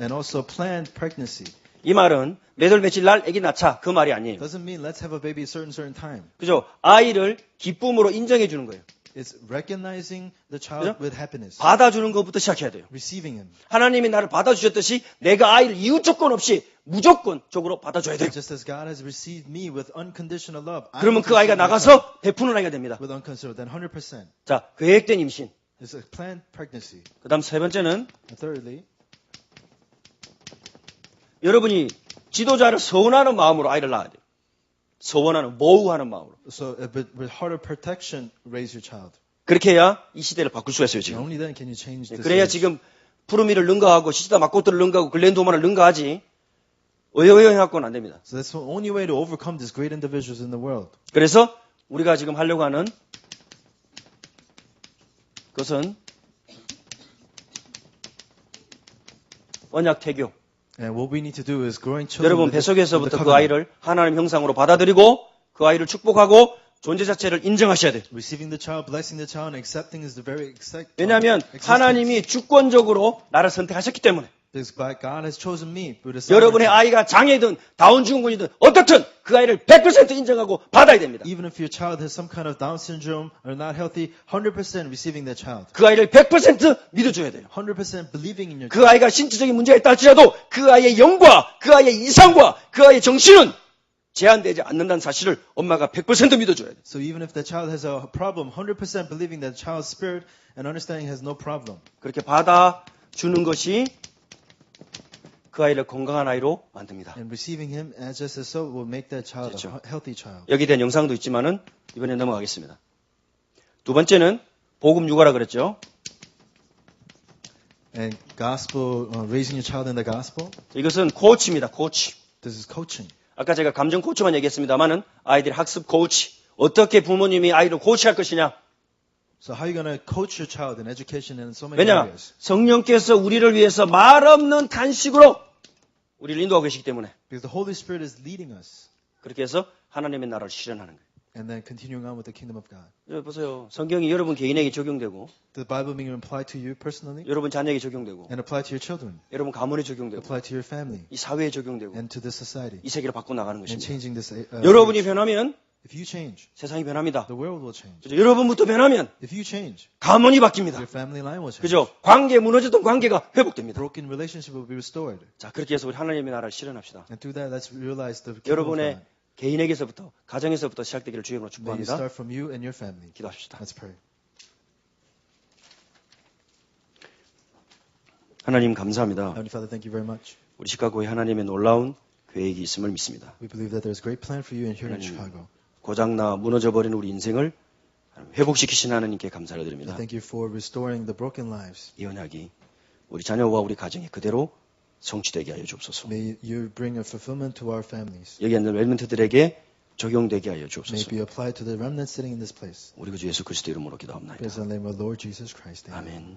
And also planned pregnancy. 이 말은 몇월 며칠 날 아기 낳자 그 말이 아니에요. Doesn't mean let's have a baby at certain time. 그죠? 아이를 기쁨으로 인정해 주는 거예요. It's recognizing the child 그죠? with happiness. 받아주는 것부터 시작해야 돼요. Receiving him. 하나님이 나를 받아주셨듯이 내가 아이를 이유 조건 없이 무조건적으로 받아줘야 돼요. Just as God has received me with unconditional love. I 그러면 will 그 아이가 receive my child 나가서 베푸는 아이가 됩니다. with unconditional, then 100%. 자, 계획된 임신. It's a planned pregnancy. 그 다음 세 번째는 And thirdly, 여러분이 지도자를 서원하는 마음으로 아이를 낳아야 돼요. 서원하는, 보호하는 마음으로. so with heart of protection, raise your child. 그렇게 해야 이 시대를 바꿀 수가 있어요, And 지금. only then can you change this. 그래야 age. 지금 푸르미를 능가하고 시시다 마코트를 능가하고 글렌도만을 능가하지 어여여여해갖고는 안 됩니다. So that's the only way to overcome these great individuals in the world. 그래서 우리가 지금 하려고 하는 것은 언약 태교. And what we need to do is growing children 여러분 with the 뱃속에서부터 그 covenant. 아이를 하나님 형상으로 받아들이고 그 아이를 축복하고 존재 자체를 인정하셔야 돼요. Receiving the child, blessing the child, and accepting is the very 왜냐하면 existence. 하나님이 주권적으로 나를 선택하셨기 때문에 Because God has chosen me. with a 여러분의 sovereignty. 아이가 장애든 다운 증후군이든 어떻든 그 아이를 100% 인정하고 받아야 됩니다. Even if your child has some kind of Down syndrome or not healthy, 100% receiving that child. 그 아이를 100% 믿어줘야 돼요. 100% believing in your 그 아이가 신체적인 문제가 있다 할지라도 그 아이의 영과 그 아이의 이상과 그 아이의 정신은 제한되지 않는다는 사실을 엄마가 100% 믿어줘야 돼요. So even if the child has a problem, 100% believing that the child's spirit and understanding has no problem. 그렇게 받아주는 것이 그 아이를 건강한 아이로 만듭니다. And receiving him as just as so will make that child 그렇죠. a healthy child. 여기에 대한 영상도 있지만은 이번에 넘어가겠습니다. 두 번째는 복음 육아라 그랬죠. And gospel, raising your child in the gospel, 이것은 코치입니다. 코치. this is coaching. 아까 제가 감정 코치만 얘기했습니다만은 아이들 학습 코치. 어떻게 부모님이 아이를 코치할 것이냐. So how are you going to coach your child in education and in so many 왜냐? areas? 성령께서 우리를 위해서 말 없는 탄식으로 우리를 인도하고 계시기 때문에 Because the Holy Spirit is leading us. 그렇게 해서 하나님의 나라를 실현하는 거예요. And then continuing on with the kingdom of God. 여러분 보세요. 성경이 여러분 개인에게 적용되고 The Bible being applied to you personally 여러분 자녀에게 적용되고 and apply to your children, 여러분 가문에 적용되고 apply to your family 이 사회에 적용되고 and to this society 이 세계를 바꿔 나가는 and 것입니다. changing this. 여러분이 변하면 If you change, 세상이 변합니다. the world will change. 그죠? 여러분부터 변하면 If you change, 가문이 바뀝니다. your family line will change. 그죠? 관계 무너졌던 관계가 회복됩니다. Broken relationship will be restored. 자, 그렇게 해서 우리 하나님의 나라를 실현합시다. And through that, let's realize the kingdom of 여러분의 God. 개인에게서부터 가정에서부터 시작되기를 주의 이름으로 May you 축복합니다. start from you and your family. 기도합시다. Let's pray. 하나님 감사합니다. Heavenly Father, thank you very much. 우리 시카고에 하나님의 놀라운 계획이 있음을 믿습니다. We believe that there's a great plan for you in here in 하나님. Chicago. 고장나 무너져버린 우리 인생을 회복시키신 하나님께 감사를 And 드립니다. thank you for restoring the broken lives. 이 언약이 우리 자녀와 우리 가정에 그대로 성취되게 하여 주옵소서. May you bring a fulfillment to our families. 여기 앉은 웰먼트들에게 적용되게 하여 May it 주옵소서. be applied to the remnants sitting in this place. 우리 구주 예수 그리스도 이름으로 기도합니다. Praise the name of Lord Jesus Christ. Amen. 아멘.